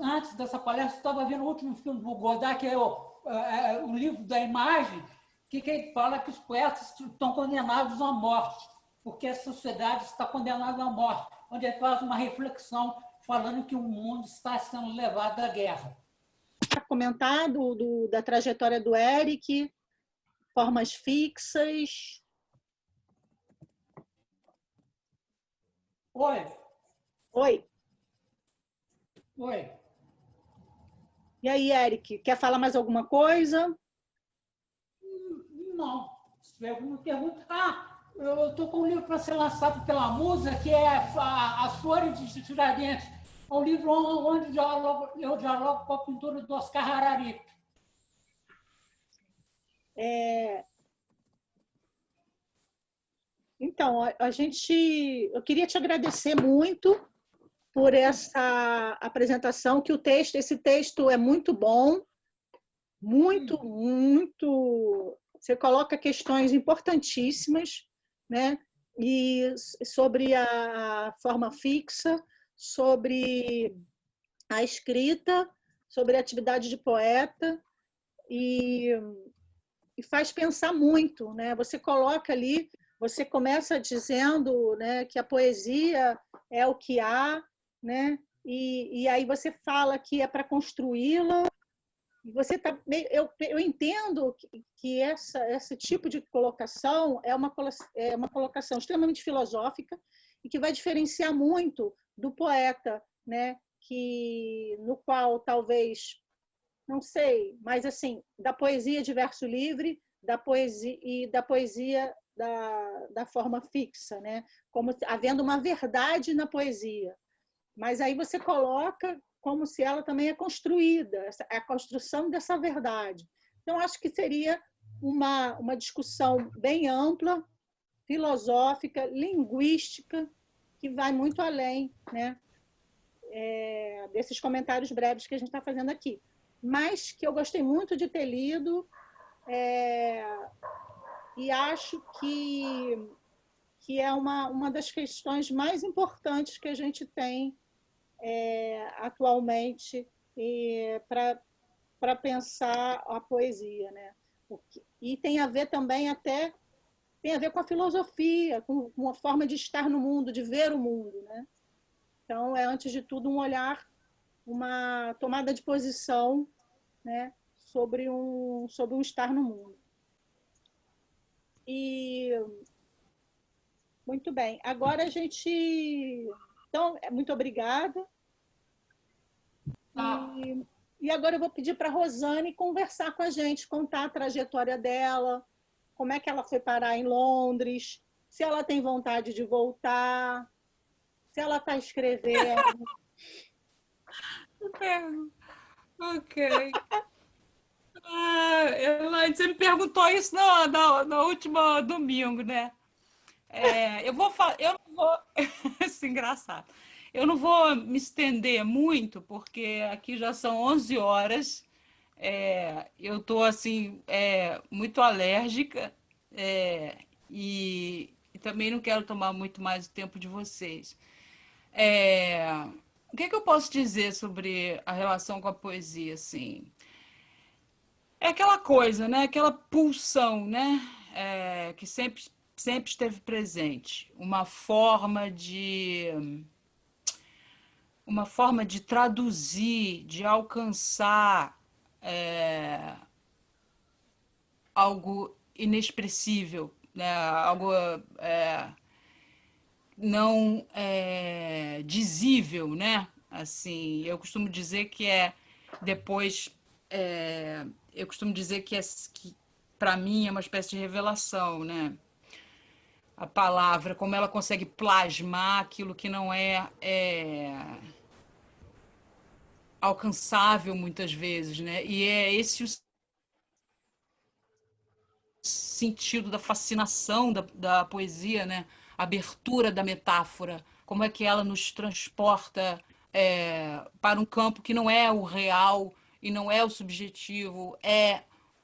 C: antes dessa palestra, estava vendo o último filme do Godard, que é o livro da imagem, que ele fala que os poetas estão condenados à morte, porque a sociedade está condenada à morte, onde ele faz uma reflexão falando que o mundo está sendo levado à guerra.
B: Comentado da trajetória do Eric, formas fixas.
C: Oi.
B: Oi.
C: Oi.
B: E aí, Eric, quer falar mais alguma coisa?
C: Não. Se tiver alguma pergunta... eu estou com um livro para ser lançado pela Musa, que é As Flores de Tiradentes. É um livro onde eu dialogo com a pintura do Oscar Harari.
B: Então, eu queria te agradecer muito por essa apresentação, que esse texto é muito bom, muito. Você coloca questões importantíssimas, né? E sobre a forma fixa, sobre a escrita, sobre a atividade de poeta, e faz pensar muito, né? Você coloca ali, você começa dizendo, né, que a poesia é o que há, né? E aí você fala que é para construí-la. Você eu entendo que esse tipo de colocação é uma colocação extremamente filosófica e que vai diferenciar muito do poeta, né? No qual talvez, não sei, mas assim, da poesia de verso livre, da poesia da forma fixa, né? Como havendo uma verdade na poesia. Mas aí você coloca como se ela também é construída, a construção dessa verdade. Então, acho que seria uma discussão bem ampla, filosófica, linguística, que vai muito além, né, desses comentários breves que a gente está fazendo aqui. Mas que eu gostei muito de ter lido, e acho que é uma das questões mais importantes que a gente tem atualmente para pensar a poesia, né? E tem a ver também tem a ver com a filosofia, com uma forma de estar no mundo, de ver o mundo, né? Então, antes de tudo, um olhar, uma tomada de posição, né, sobre um estar no mundo. E muito bem. Agora a gente... Então, muito obrigada. E agora eu vou pedir para a Rosane conversar com a gente, contar a trajetória dela, como é que ela foi parar em Londres, se ela tem vontade de voltar, se ela está escrevendo.
G: Ok. Elaine, você me perguntou isso no último domingo, né? Eu não vou... Isso é engraçado. Eu não vou me estender muito, porque aqui já são 11 horas. Eu estou, assim, muito alérgica e também não quero tomar muito mais o tempo de vocês. O que que eu posso dizer sobre a relação com a poesia, assim? É aquela coisa, né? Aquela pulsão, né? Que sempre esteve presente. Uma forma de traduzir, de alcançar algo inexpressível, né? Algo não dizível, né? Assim, eu costumo dizer que depois eu costumo dizer que para mim é uma espécie de revelação, né? A palavra, como ela consegue plasmar aquilo que não é alcançável muitas vezes, né? E é esse o sentido da fascinação da poesia, né? A abertura da metáfora, como é que ela nos transporta para um campo que não é o real e não é o subjetivo, é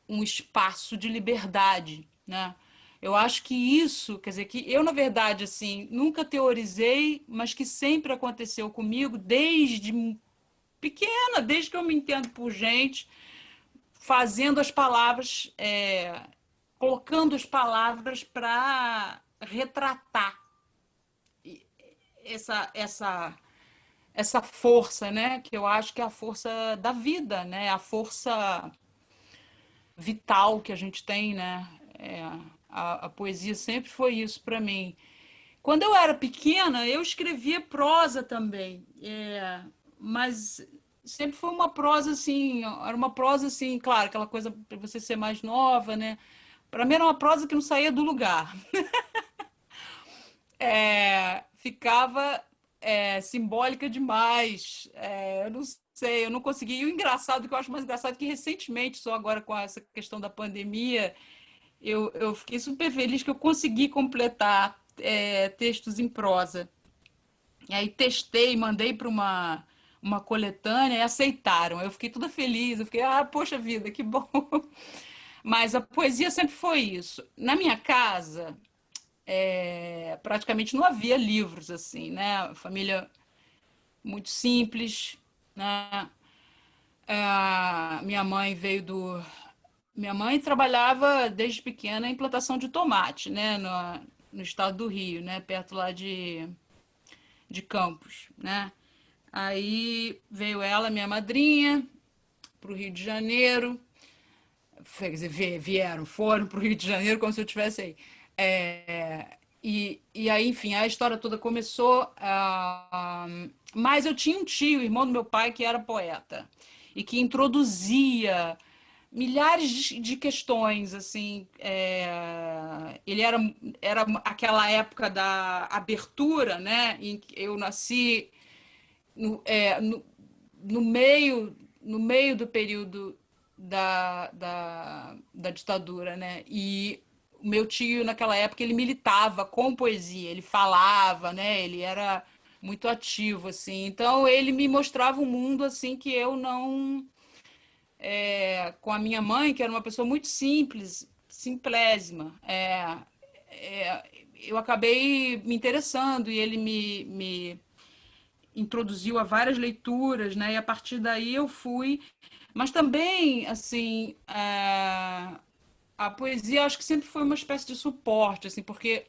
G: um espaço de liberdade, né? Eu acho que isso, quer dizer, que eu, na verdade, assim, nunca teorizei, mas que sempre aconteceu comigo desde pequena, desde que eu me entendo por gente, fazendo as palavras, colocando as palavras para retratar essa, essa, essa força, né? Que eu acho que é a força da vida, né? A força vital que a gente tem, né? A poesia sempre foi isso para mim. Quando eu era pequena, eu escrevia prosa também, mas sempre foi uma prosa assim, era uma prosa assim, claro, aquela coisa para você ser mais nova, né? Para mim era uma prosa que não saía do lugar. Ficava simbólica demais. Eu não sei, eu não consegui. E o engraçado, que eu acho mais engraçado, é que recentemente, só agora com essa questão da pandemia, eu fiquei super feliz que eu consegui completar textos em prosa. E aí testei, mandei para uma coletânea e aceitaram. Eu fiquei toda feliz, eu fiquei, poxa vida, que bom. Mas a poesia sempre foi isso. Na minha casa, praticamente não havia livros assim, né? Família muito simples, né? Minha mãe veio do. Minha mãe trabalhava desde pequena em plantação de tomate, né? No estado do Rio, né? Perto lá de Campos, né? Aí veio ela, minha madrinha, para o Rio de Janeiro. Quer dizer, foram para o Rio de Janeiro como se eu estivesse aí. E aí, enfim, a história toda começou. Mas eu tinha um tio, irmão do meu pai, que era poeta e que introduzia milhares de questões, assim. Ele era aquela época da abertura, né? Em que eu nasci no, é, no, no meio do período da ditadura, né? E o meu tio, naquela época, ele militava com poesia, ele falava, né? Ele era muito ativo, assim. Então, ele me mostrava um mundo, assim, que eu não... com a minha mãe, que era uma pessoa muito simples, simplésima, eu acabei me interessando e ele me introduziu a várias leituras, né? E a partir daí eu fui. Mas também, assim, a poesia acho que sempre foi uma espécie de suporte, assim, porque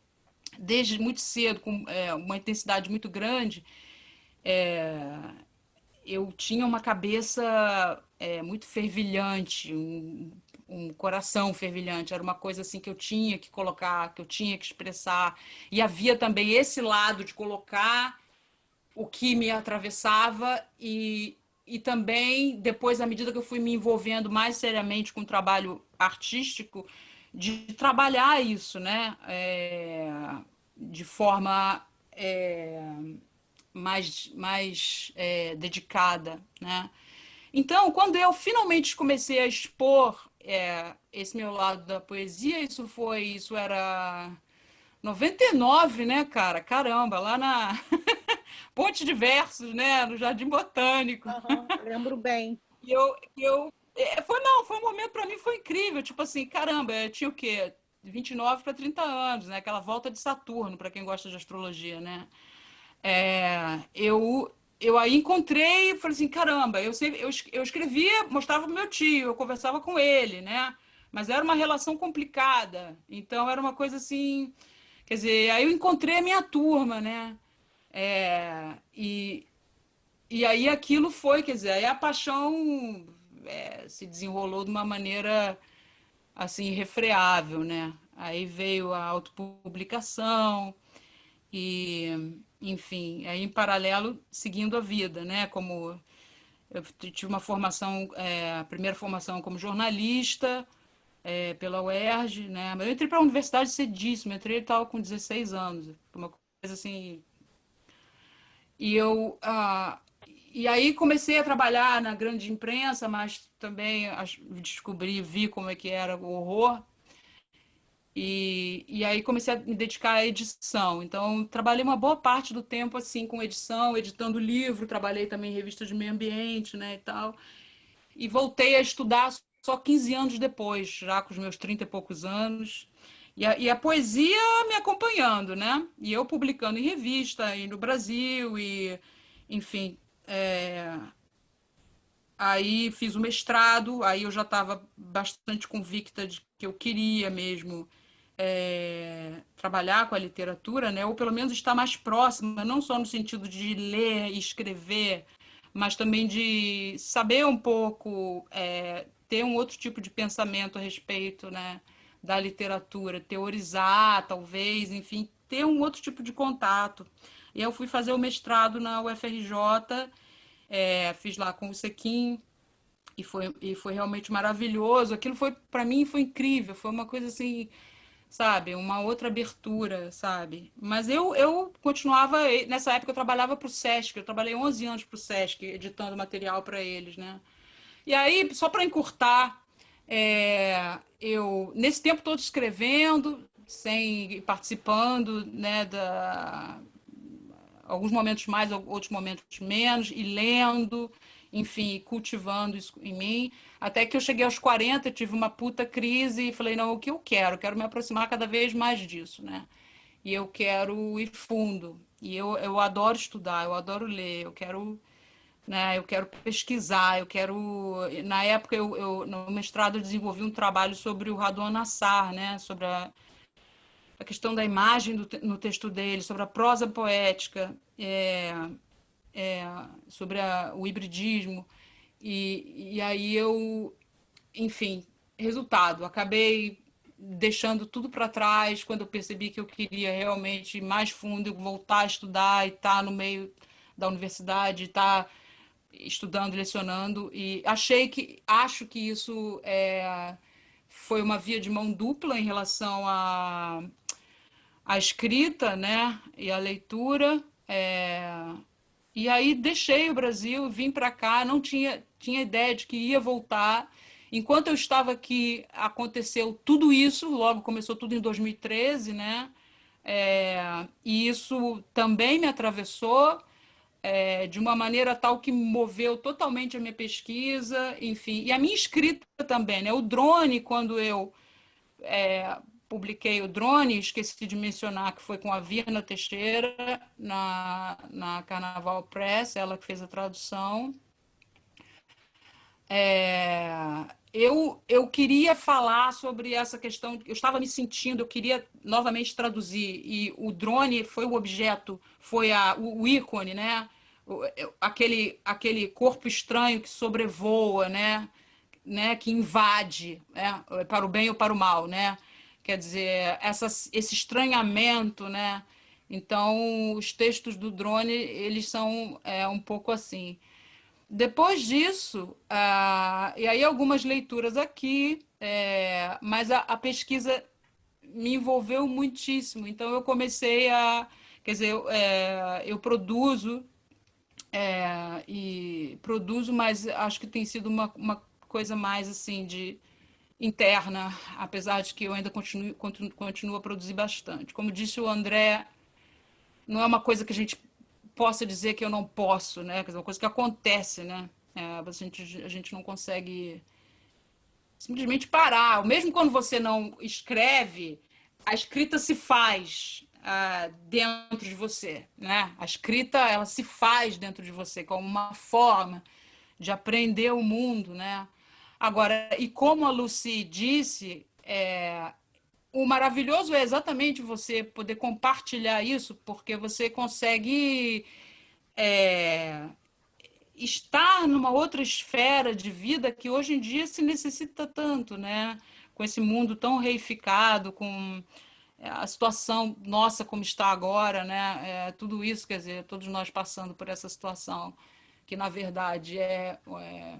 G: desde muito cedo, com uma intensidade muito grande, eu tinha uma cabeça muito fervilhante, um coração fervilhante. Era uma coisa assim que eu tinha que colocar, que eu tinha que expressar. E havia também esse lado de colocar o que me atravessava e também, depois, à medida que eu fui me envolvendo mais seriamente com o trabalho artístico, de trabalhar isso, né? De forma mais dedicada, né? Então, quando eu finalmente comecei a expor esse meu lado da poesia, isso era 99, né, cara? Caramba, lá na Ponte de Versos, né, no Jardim Botânico.
B: Uhum, lembro bem.
G: Não, foi um momento para mim foi incrível, tipo assim, caramba, eu tinha o quê? 29 para 30 anos, né? Aquela volta de Saturno, para quem gosta de astrologia, né? Eu eu aí encontrei, falei assim, caramba, eu escrevia, mostrava pro meu tio, eu conversava com ele, né? Mas era uma relação complicada, então era uma coisa assim, quer dizer, aí eu encontrei a minha turma, né? E aí aquilo foi, quer dizer, aí a paixão se desenrolou de uma maneira assim irrefreável, né? Aí veio a autopublicação e, enfim, aí em paralelo seguindo a vida, né? Como eu tive uma formação, a primeira formação como jornalista pela UERJ, né? Mas eu entrei para a universidade cedíssimo, eu entrei e tal com 16 anos, uma coisa assim. E eu e aí comecei a trabalhar na grande imprensa, mas também descobri, vi como é que era o horror. E aí comecei a me dedicar à edição. Então, trabalhei uma boa parte do tempo assim com edição, editando livro, trabalhei também em revistas de meio ambiente, né, e tal. E voltei a estudar só 15 anos depois, já com os meus 30 e poucos anos. E a poesia me acompanhando, né? E eu publicando em revista, e no Brasil, e, enfim. Aí fiz o mestrado, aí eu já estava bastante convicta de que eu queria mesmo trabalhar com a literatura, né? Ou pelo menos estar mais próxima, não só no sentido de ler e escrever, mas também de saber um pouco, ter um outro tipo de pensamento a respeito, né, da literatura, teorizar, talvez, enfim, ter um outro tipo de contato. E eu fui fazer o mestrado na UFRJ, fiz lá com o Sequim, e foi realmente maravilhoso. Aquilo foi, para mim, foi incrível, foi uma coisa assim, sabe, uma outra abertura, sabe? Mas eu continuava, nessa época eu trabalhava para o Sesc, eu trabalhei 11 anos para o Sesc, editando material para eles, né? E aí, só para encurtar, eu, nesse tempo todo escrevendo, sem participando, né, alguns momentos mais, outros momentos menos, e lendo, enfim, cultivando isso em mim, até que eu cheguei aos 40, tive uma puta crise e falei, não, o que eu quero? Eu quero me aproximar cada vez mais disso, né? E eu quero ir fundo. E eu adoro estudar, eu adoro ler, eu quero, né, eu quero pesquisar, eu quero... Na época, no mestrado, eu desenvolvi um trabalho sobre o Radwan Nassar, né? Sobre a questão da imagem no texto dele, sobre a prosa poética, sobre o hibridismo. E aí enfim, resultado, acabei deixando tudo para trás quando eu percebi que eu queria realmente ir mais fundo, voltar a estudar e estar no meio da universidade, estar estudando, lecionando, e acho que isso foi uma via de mão dupla em relação à escrita, né, e à leitura. E aí deixei o Brasil, vim para cá, não tinha ideia de que ia voltar. Enquanto eu estava aqui, aconteceu tudo isso, logo começou tudo em 2013, né? E isso também me atravessou de uma maneira tal que moveu totalmente a minha pesquisa, enfim, e a minha escrita também, né? O drone, quando eu publiquei o drone, esqueci de mencionar que foi com a Virna Teixeira, na Carnaval Press, ela que fez a tradução. Eu queria falar sobre essa questão, eu estava me sentindo, eu queria novamente traduzir, e o drone foi o objeto, foi o ícone, né? Aquele corpo estranho que sobrevoa, né? Que invade, né? Para o bem ou para o mal, né? Quer dizer, esse estranhamento, né? Então, os textos do drone, eles são um pouco assim. Depois disso, e aí algumas leituras aqui, mas a pesquisa me envolveu muitíssimo. Então, eu comecei quer dizer, eu produzo, mas acho que tem sido uma coisa mais assim interna, apesar de que eu ainda continuo a produzir bastante. Como disse o André, não é uma coisa que a gente possa dizer que eu não posso, né? Quer dizer, uma coisa que acontece, né? A gente não consegue simplesmente parar. Mesmo quando você não escreve, a escrita se faz. dentro de você, né? A escrita, ela se faz dentro de você como uma forma de aprender o mundo, né? Agora, e como a Lucy disse, o maravilhoso é exatamente você poder compartilhar isso, porque você consegue estar numa outra esfera de vida que hoje em dia se necessita tanto, né? Com esse mundo tão reificado, com a situação nossa como está agora, né? Tudo isso, quer dizer, todos nós passando por essa situação, que na verdade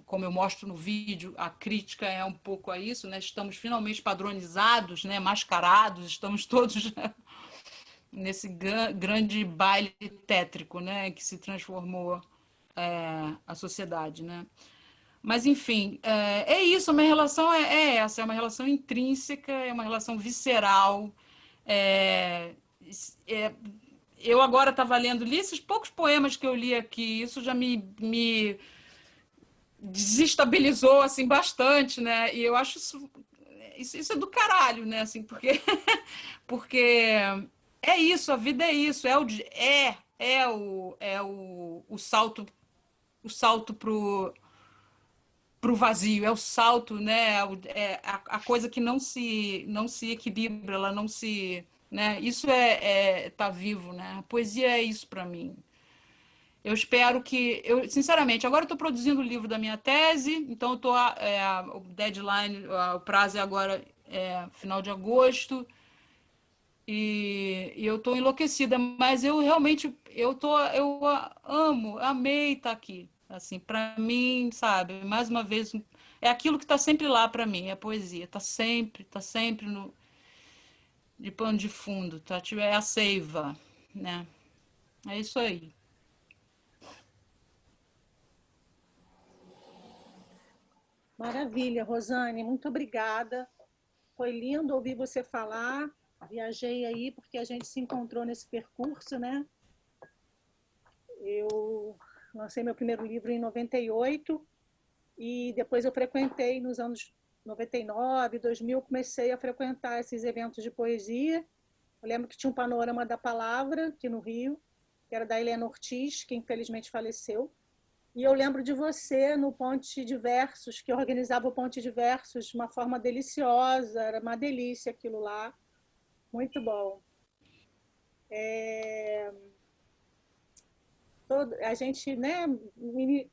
G: como eu mostro no vídeo, a crítica é um pouco a isso, né? Estamos finalmente padronizados, né? Mascarados, estamos todos nesse grande baile tétrico, né? Que se transformou a sociedade, né? Mas, enfim, isso, a minha relação essa, é uma relação intrínseca, é uma relação visceral. Eu agora estava li esses poucos poemas que eu li aqui, isso já me desestabilizou, assim, bastante, né? E eu acho isso é do caralho, né? Assim, porque é isso, a vida é isso, o salto pro vazio, é o salto, né? A coisa que não se equilibra, ela não se, né? Isso tá vivo, né? A poesia é isso para mim. Eu espero sinceramente, agora eu estou produzindo o livro da minha tese, então o deadline, o prazo é agora final de agosto. E eu estou enlouquecida, mas eu realmente eu amei estar aqui. Assim, para mim, sabe, mais uma vez, é aquilo que está sempre lá para mim, é a poesia, está sempre de pano de fundo, tá? É a seiva, né? É isso aí.
B: Maravilha, Rosane, muito obrigada. Foi lindo ouvir você falar. Viajei aí porque a gente se encontrou nesse percurso, né? Eu lancei meu primeiro livro em 98 e depois eu frequentei nos anos 99, 2000, comecei a frequentar esses eventos de poesia. Eu lembro que tinha um Panorama da Palavra aqui no Rio, que era da Helena Ortiz, que infelizmente faleceu. E eu lembro de você no Ponte de Versos, que organizava o Ponte de Versos de uma forma deliciosa, era uma delícia aquilo lá. Muito bom. A gente, né,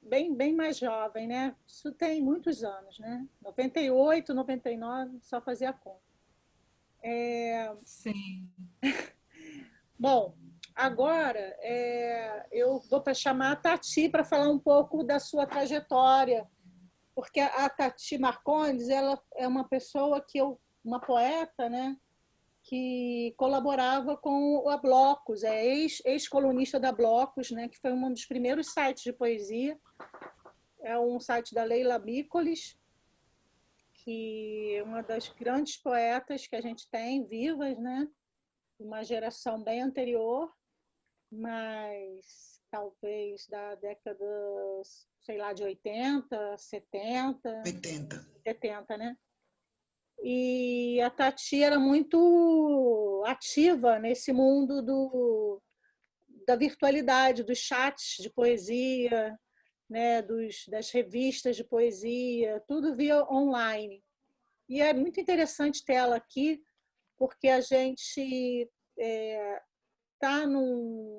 B: bem mais jovem, né? Isso tem muitos anos, né? 98, 99, só fazia conta.
G: Sim.
B: Bom, agora eu vou chamar a Tati para falar um pouco da sua trajetória, porque a Tati Marcondes, ela é uma pessoa uma poeta, né, que colaborava com a Blocos, ex-colunista da Blocos, né, que foi um dos primeiros sites de poesia. É um site da Leila Bícolis, que é uma das grandes poetas que a gente tem vivas, né, uma geração bem anterior, mas talvez da década, sei lá, de 80, 70. 70, né? E a Tati era muito ativa nesse mundo da virtualidade, dos chats de poesia, né? Das revistas de poesia, tudo via online. E é muito interessante ter ela aqui, porque a gente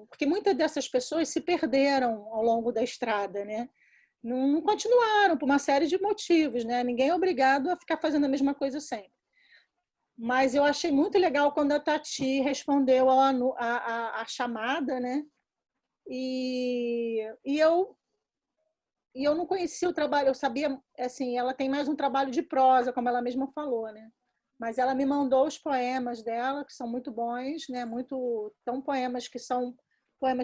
B: porque muitas dessas pessoas se perderam ao longo da estrada, né? Não continuaram por uma série de motivos, né? Ninguém é obrigado a ficar fazendo a mesma coisa sempre. Mas eu achei muito legal quando a Tati respondeu a chamada, né? E eu não conhecia o trabalho, eu sabia, assim, ela tem mais um trabalho de prosa, como ela mesma falou, né? Mas ela me mandou os poemas dela, que são muito bons, né? Poemas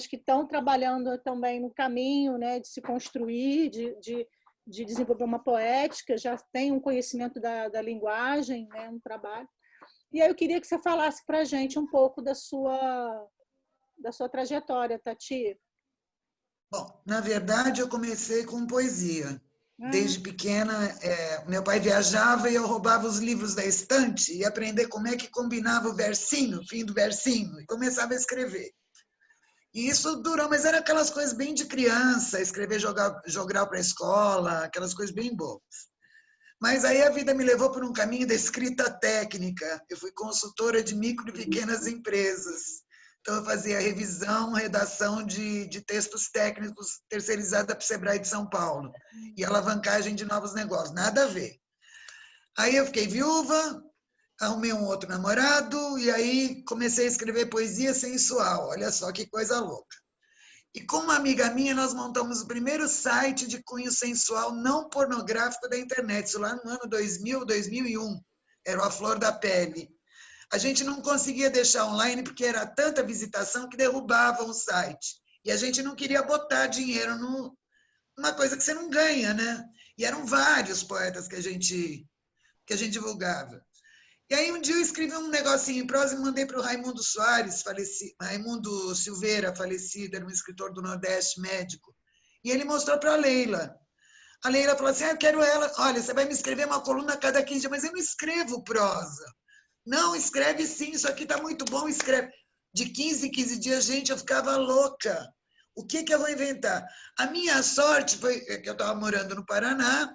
B: que estão trabalhando também no caminho, né? De se construir, de desenvolver uma poética, já tem um conhecimento da linguagem, né? Um trabalho. E aí eu queria que você falasse para a gente um pouco da sua trajetória, Tati.
H: Bom, na verdade, eu comecei com poesia. Desde pequena, meu pai viajava e eu roubava os livros da estante e aprender como é que combinava o versinho, o fim do versinho, e começava a escrever. E isso durou, mas eram aquelas coisas bem de criança, escrever jogral para a escola, aquelas coisas bem bobas. Mas aí a vida me levou por um caminho da escrita técnica. Eu fui consultora de micro e pequenas empresas. Então, eu fazia revisão, redação de textos técnicos terceirizada para o Sebrae de São Paulo. E alavancagem de novos negócios. Nada a ver. Aí eu fiquei viúva, arrumei um outro namorado, e aí comecei a escrever poesia sensual. Olha só que coisa louca. E com uma amiga minha, nós montamos o primeiro site de cunho sensual não pornográfico da internet. Isso lá no ano 2000, 2001. Era A Flor da Pele. A gente não conseguia deixar online porque era tanta visitação que derrubava o site. E a gente não queria botar dinheiro numa coisa que você não ganha, né? E eram vários poetas que a gente divulgava. E aí um dia eu escrevi um negocinho em prosa e mandei para o Raimundo Soares, Raimundo Silveira, falecido, era um escritor do Nordeste, médico. E ele mostrou para a Leila. A Leila falou assim, eu quero ela. Olha, você vai me escrever uma coluna a cada 15 dias, mas eu não escrevo prosa. Não, escreve sim, isso aqui está muito bom, escreve. De 15 em 15 dias, gente, eu ficava louca. O que eu vou inventar? A minha sorte foi que eu estava morando no Paraná,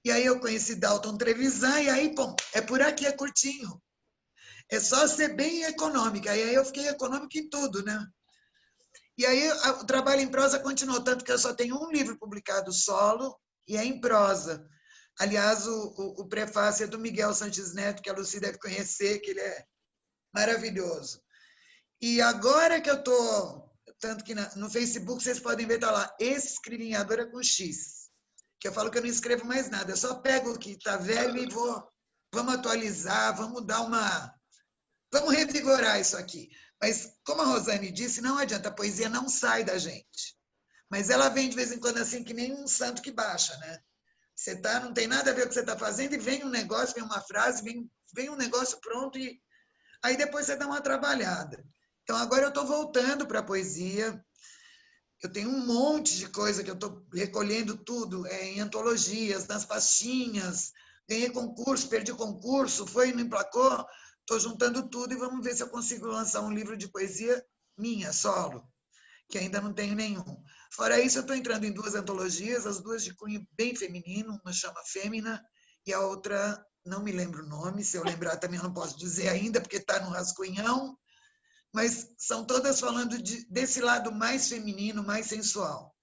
H: e aí eu conheci Dalton Trevisan, e aí, bom, é por aqui, é curtinho. É só ser bem econômica. E aí eu fiquei econômica em tudo, né? E aí o trabalho em prosa continuou, tanto que eu só tenho um livro publicado solo, e é em prosa. Aliás, o prefácio é do Miguel Santos Neto, que a Lucy deve conhecer, que ele é maravilhoso. E agora que eu estou, tanto que no Facebook vocês podem ver, está lá, escrevinhadora com X. Que eu falo que eu não escrevo mais nada, eu só pego o que está velho e vamos atualizar, vamos revigorar isso aqui. Mas, como a Rosane disse, não adianta, a poesia não sai da gente. Mas ela vem de vez em quando assim, que nem um santo que baixa, né? Você não tem nada a ver com o que você está fazendo e vem um negócio, vem uma frase, vem um negócio pronto e aí depois você dá uma trabalhada. Então, agora eu estou voltando para a poesia. Eu tenho um monte de coisa que eu estou recolhendo tudo, em antologias, nas pastinhas, ganhei concurso, perdi concurso, foi e não emplacou, estou juntando tudo e vamos ver se eu consigo lançar um livro de poesia minha, solo, que ainda não tenho nenhum. Fora isso, eu estou entrando em 2 antologias, as 2 de cunho bem feminino, uma chama Fêmina e a outra, não me lembro o nome, se eu lembrar também eu não posso dizer ainda, porque está no rascunhão, mas são todas falando desse lado mais feminino, mais sensual.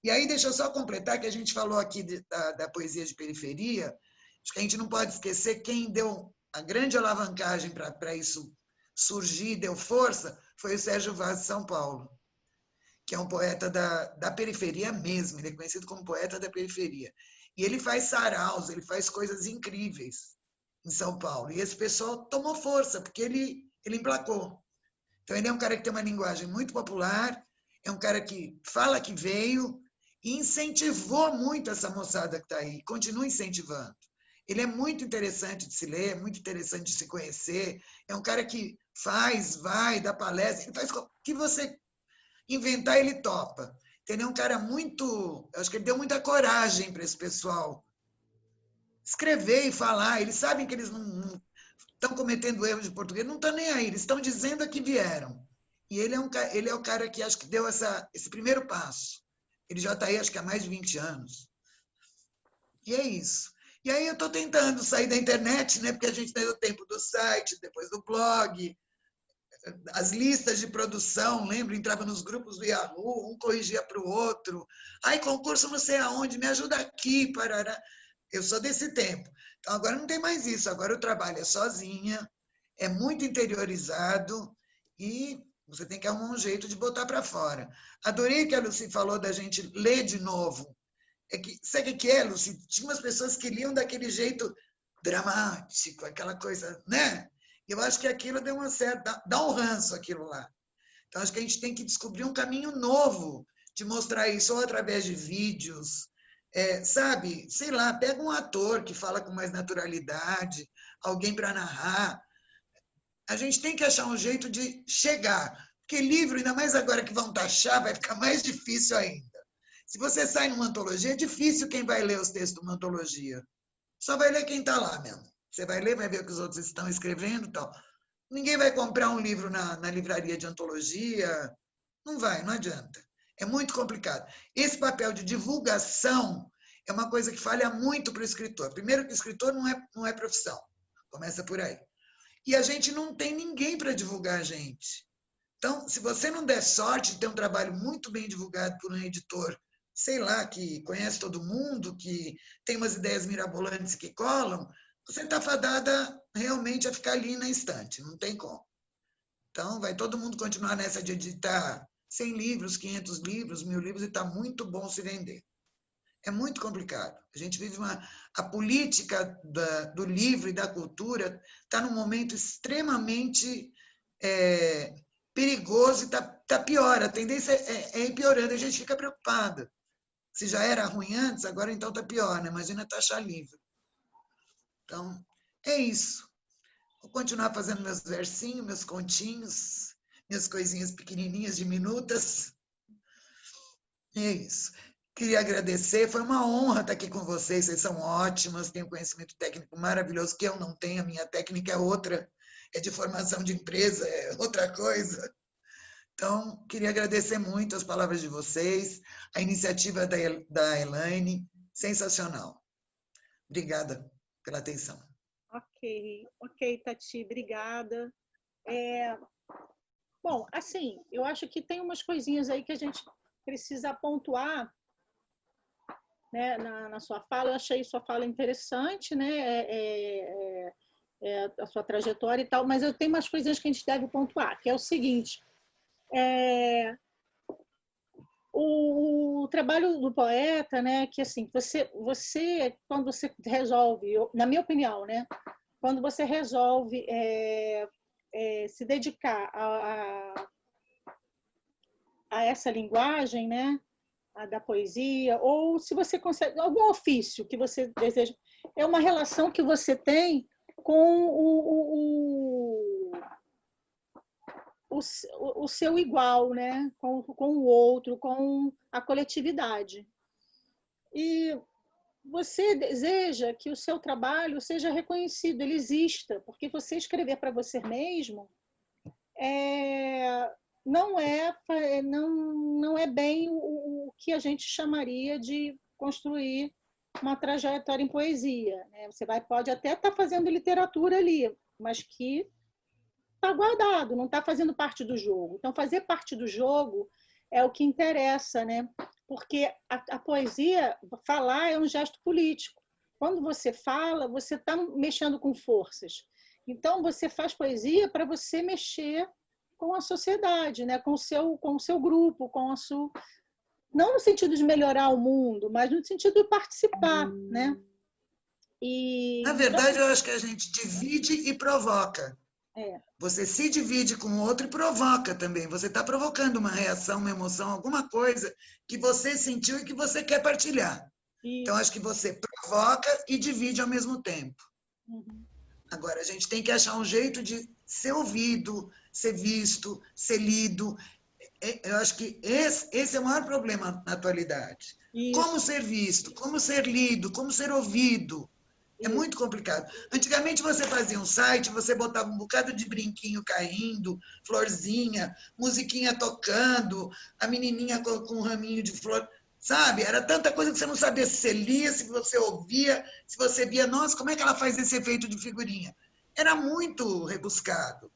H: E aí, deixa eu só completar, que a gente falou aqui da poesia de periferia, acho que a gente não pode esquecer quem deu a grande alavancagem para isso surgir, deu força, foi o Sérgio Vaz de São Paulo, que é um poeta da periferia mesmo, ele é conhecido como poeta da periferia. E ele faz saraus, ele faz coisas incríveis em São Paulo. E esse pessoal tomou força, porque ele emplacou. Então, ele é um cara que tem uma linguagem muito popular, é um cara que fala que veio e incentivou muito essa moçada que está aí, continua incentivando. Ele é muito interessante de se ler, é muito interessante de se conhecer, é um cara que vai, dá palestra, ele faz o que você inventar, ele topa. Entendeu? Um cara muito... Eu acho que ele deu muita coragem para esse pessoal escrever e falar. Eles sabem que eles não estão cometendo erros de português, não estão nem aí, eles estão dizendo a que vieram. E ele é o cara que acho que deu esse primeiro passo. Ele já está aí, acho que há mais de 20 anos. E é isso. E aí eu estou tentando sair da internet, né? Porque a gente tem o tempo do site, depois do blog, as listas de produção, lembro, entrava nos grupos do Yahoo, um corrigia para o outro. Ai, concurso não sei aonde, me ajuda aqui, parará. Eu sou desse tempo. Então, agora não tem mais isso. Agora o trabalho é sozinha, é muito interiorizado e você tem que arrumar um jeito de botar para fora. Adorei que a Lucy falou da gente ler de novo. Sabe o que é, Lucy? Tinha umas pessoas que liam daquele jeito dramático, aquela coisa, né? Eu acho que aquilo deu uma certa... Dá um ranço aquilo lá. Então, acho que a gente tem que descobrir um caminho novo de mostrar isso, ou através de vídeos, sabe? Sei lá, pega um ator que fala com mais naturalidade, alguém para narrar. A gente tem que achar um jeito de chegar. Porque livro, ainda mais agora que vão taxar, vai ficar mais difícil ainda. Se você sai numa antologia, é difícil quem vai ler os textos de uma antologia. Só vai ler quem está lá mesmo. Você vai ler, vai ver o que os outros estão escrevendo e tal. Ninguém vai comprar um livro na livraria de antologia. Não vai, não adianta. É muito complicado. Esse papel de divulgação é uma coisa que falha muito para o escritor. Primeiro que o escritor não é profissão. Começa por aí. E a gente não tem ninguém para divulgar a gente. Então, se você não der sorte de ter um trabalho muito bem divulgado por um editor, sei lá, que conhece todo mundo, que tem umas ideias mirabolantes que colam, você está fadada realmente a ficar ali na estante, não tem como. Então, vai todo mundo continuar nessa de editar 100 livros, 500 livros, 1000 livros, e está muito bom se vender. É muito complicado. A gente vive a política do livro e da cultura está num momento extremamente perigoso e está pior. A tendência é ir piorando, a gente fica preocupada. Se já era ruim antes, agora então está pior, né? Imagina taxar livro. Então, é isso. Vou continuar fazendo meus versinhos, meus continhos, minhas coisinhas pequenininhas, diminutas. É isso. Queria agradecer, foi uma honra estar aqui com vocês são ótimas, têm um conhecimento técnico maravilhoso, que eu não tenho, a minha técnica é outra, é de formação de empresa, é outra coisa. Então, queria agradecer muito as palavras de vocês, a iniciativa da Elaine, sensacional. Obrigada pela atenção.
B: Ok, Tati, obrigada. Bom, assim, eu acho que tem umas coisinhas aí que a gente precisa pontuar, né, na sua fala. Eu achei sua fala interessante, né, a sua trajetória e tal, mas eu tenho umas coisinhas que a gente deve pontuar, que é o seguinte: o trabalho do poeta, né, que assim, você quando você resolve, na minha opinião, né, quando você resolve se dedicar a essa linguagem, né, a da poesia, ou se você consegue algum ofício que você deseja, é uma relação que você tem com o seu igual, né? Com o outro, com a coletividade. E você deseja que o seu trabalho seja reconhecido, ele exista, porque você escrever para você mesmo não é bem o que a gente chamaria de construir uma trajetória em poesia, né? Você pode até estar fazendo literatura ali, mas que está guardado, não está fazendo parte do jogo. Então, fazer parte do jogo é o que interessa, né? Porque a poesia, falar é um gesto político. Quando você fala, você está mexendo com forças. Então, você faz poesia para você mexer com a sociedade, né? com o seu grupo, com a sua... não no sentido de melhorar o mundo, mas no sentido de participar, né?
H: Na verdade, eu acho que a gente divide e provoca. Você se divide com o outro e provoca também. Você está provocando uma reação, uma emoção, alguma coisa que você sentiu e que você quer partilhar. Isso. Então, acho que você provoca e divide ao mesmo tempo. Uhum. Agora, a gente tem que achar um jeito de ser ouvido, ser visto, ser lido. Eu acho que esse é o maior problema na atualidade. Isso. Como ser visto, como ser lido, como ser ouvido. É muito complicado. Antigamente você fazia um site, você botava um bocado de brinquinho caindo, florzinha, musiquinha tocando, a menininha com um raminho de flor, sabe? Era tanta coisa que você não sabia se você lia, se você ouvia, se você via, nossa, como é que ela faz esse efeito de figurinha? Era muito rebuscado.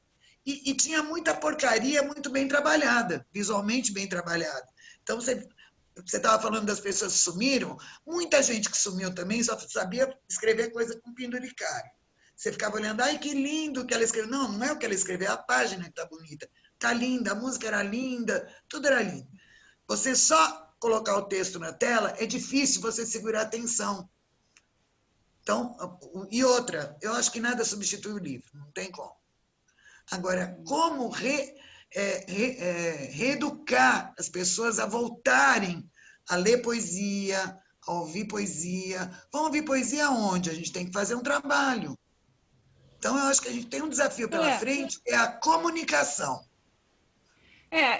H: E tinha muita porcaria muito bem trabalhada, visualmente bem trabalhada. Então, você estava falando das pessoas que sumiram, muita gente que sumiu também só sabia escrever coisa com penduricário. Você ficava olhando, ai, que lindo que ela escreveu. Não, não é o que ela escreveu, é a página que está bonita. Está linda, a música era linda, tudo era lindo. Você só colocar o texto na tela, é difícil você segurar a atenção. Então, e outra, eu acho que nada substitui o livro, não tem como. Agora, como reeducar as pessoas a voltarem a ler poesia, a ouvir poesia. Vão ouvir poesia onde? A gente tem que fazer um trabalho. Então, eu acho que a gente tem um desafio pela frente, é a comunicação.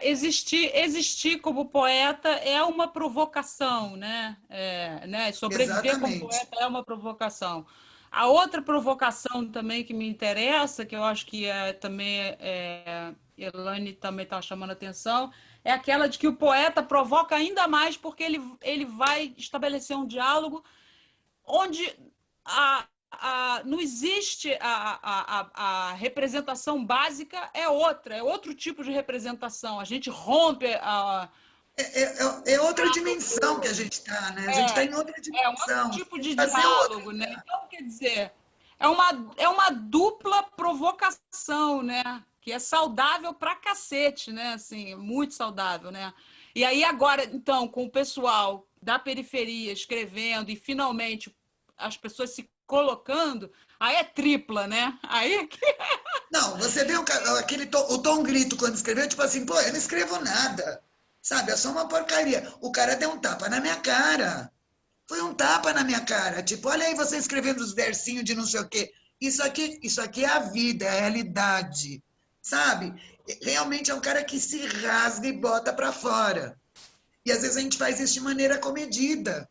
G: Existir como poeta é uma provocação, né? Sobreviver como
H: Exatamente.
G: poeta é uma provocação. A outra provocação também que me interessa, que eu acho que Elaine também está chamando a atenção, é aquela de que o poeta provoca ainda mais porque ele vai estabelecer um diálogo onde não existe a representação básica, é outro tipo de representação. A gente rompe
H: É outra dimensão que a gente está, né? A gente está em outra
G: um outro
H: dimensão.
G: tipo
H: Tem
G: de
H: que fazer outra.
G: diálogo, né? Então, quer dizer, é uma dupla provocação, né? Que é saudável pra cacete, né? Assim, muito saudável, né? E aí agora, então, com o pessoal da periferia escrevendo e finalmente as pessoas se colocando, aí é tripla, né? Aí que...
H: Não, você vê o Tom Grito quando escreveu, tipo assim, pô, eu não escrevo nada. Sabe, é só uma porcaria. O cara deu um tapa na minha cara. Foi um tapa na minha cara. Tipo, olha aí você escrevendo os versinhos de não sei o quê. Isso aqui é a vida, é a realidade. Sabe? Realmente é um cara que se rasga e bota pra fora. E às vezes a gente faz isso de maneira comedida.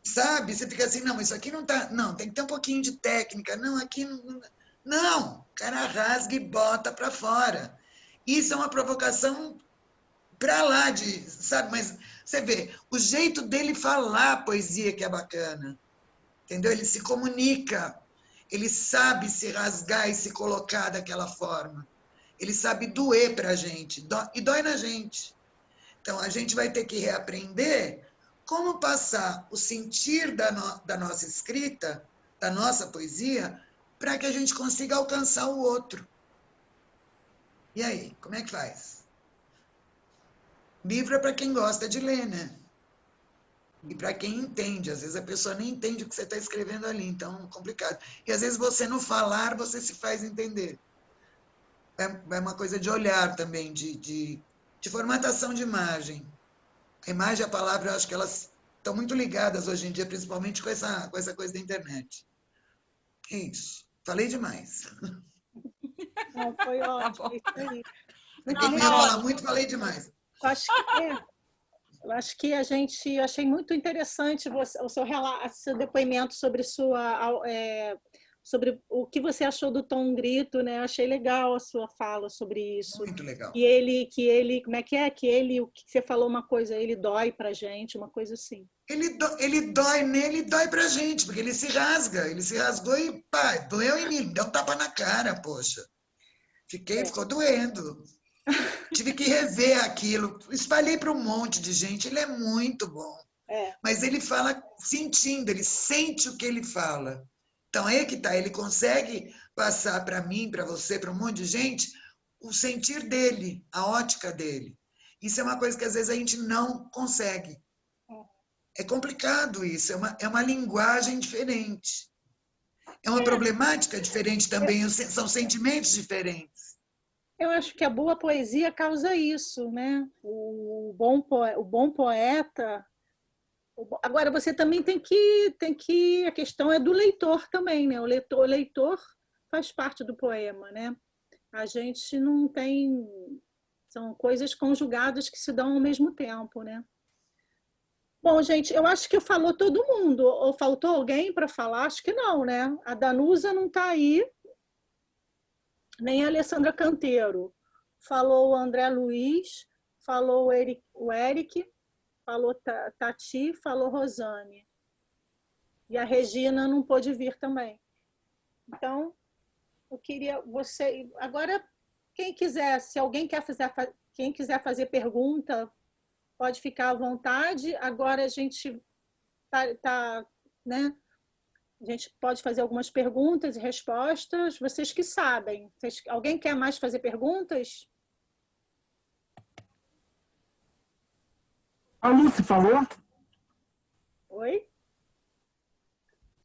H: Sabe? Você fica assim, não, isso aqui não tá. Não, tem que ter um pouquinho de técnica. Não, aqui não. Não, o cara rasga e bota pra fora. Isso é uma provocação pra lá de, sabe? Mas você vê, o jeito dele falar a poesia que é bacana, entendeu? Ele se comunica, ele sabe se rasgar e se colocar daquela forma. Ele sabe doer pra gente, e dói na gente. Então, a gente vai ter que reaprender como passar o sentir da nossa escrita, da nossa poesia, para que a gente consiga alcançar o outro. E aí, como é que faz? Livro é para quem gosta de ler, né? E para quem entende. Às vezes a pessoa nem entende o que você está escrevendo ali, então é complicado. E às vezes você no falar, você se faz entender. É uma coisa de olhar também, de formatação de imagem. A imagem e a palavra, eu acho que elas estão muito ligadas hoje em dia, principalmente com essa coisa da internet. É isso. Falei demais.
B: Não, foi ótimo, isso aí.
H: Aqui eu ia falar muito, falei demais.
B: Eu acho que eu achei muito interessante o seu depoimento sobre sobre o que você achou do Tom Grito, né? Eu achei legal a sua fala sobre isso.
H: Muito legal.
B: Que ele, como é? Que ele, o que você falou uma coisa, ele dói pra gente, uma coisa assim.
H: Ele dói nele e dói pra gente, porque ele se rasga. Ele se rasgou e, pá, doeu em mim. Deu um tapa na cara, poxa. Ficou doendo. Tive que rever aquilo. Espalhei para um monte de gente. Ele é muito bom. Mas ele fala sentindo, ele sente o que ele fala. Então, aí que tá. Ele consegue passar para mim, para você, para um monte de gente, o sentir dele, a ótica dele. Isso é uma coisa que às vezes a gente não consegue. É complicado isso. É uma linguagem diferente. É uma problemática diferente também. São sentimentos diferentes.
B: Eu acho que a boa poesia causa isso, né? O bom poeta. Agora, você também tem que. A questão é do leitor também, né? O leitor faz parte do poema, né? A gente não tem. São coisas conjugadas que se dão ao mesmo tempo, né? Bom, gente, eu acho que falou todo mundo. Ou faltou alguém para falar? Acho que não, né? A Danusa não está aí, nem a Alessandra Canteiro. Falou o André Luiz, falou o Eric, falou Tati, falou Rosane. E a Regina não pôde vir também. Então, eu queria você... Agora, quem quiser, se alguém quem quiser fazer pergunta, pode ficar à vontade. Agora a gente né? A gente pode fazer algumas perguntas e respostas. Vocês que sabem. Alguém quer mais fazer perguntas?
I: A Lucy falou?
B: Oi?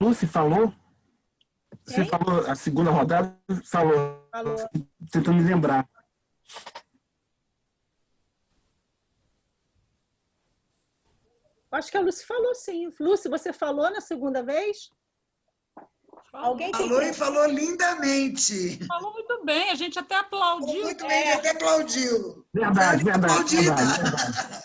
I: Lucy falou? Você
B: Quem?
I: falou a segunda rodada? Falou. Tentando me lembrar.
B: Acho que a Lucy falou, sim. Lucy, você falou na segunda vez? Alguém tem
H: Falou e falou lindamente.
G: Falou muito bem, a gente até aplaudiu.
H: Muito bem, até aplaudiu.
I: Verdade, verdade,
H: Aplaudida.
I: verdade.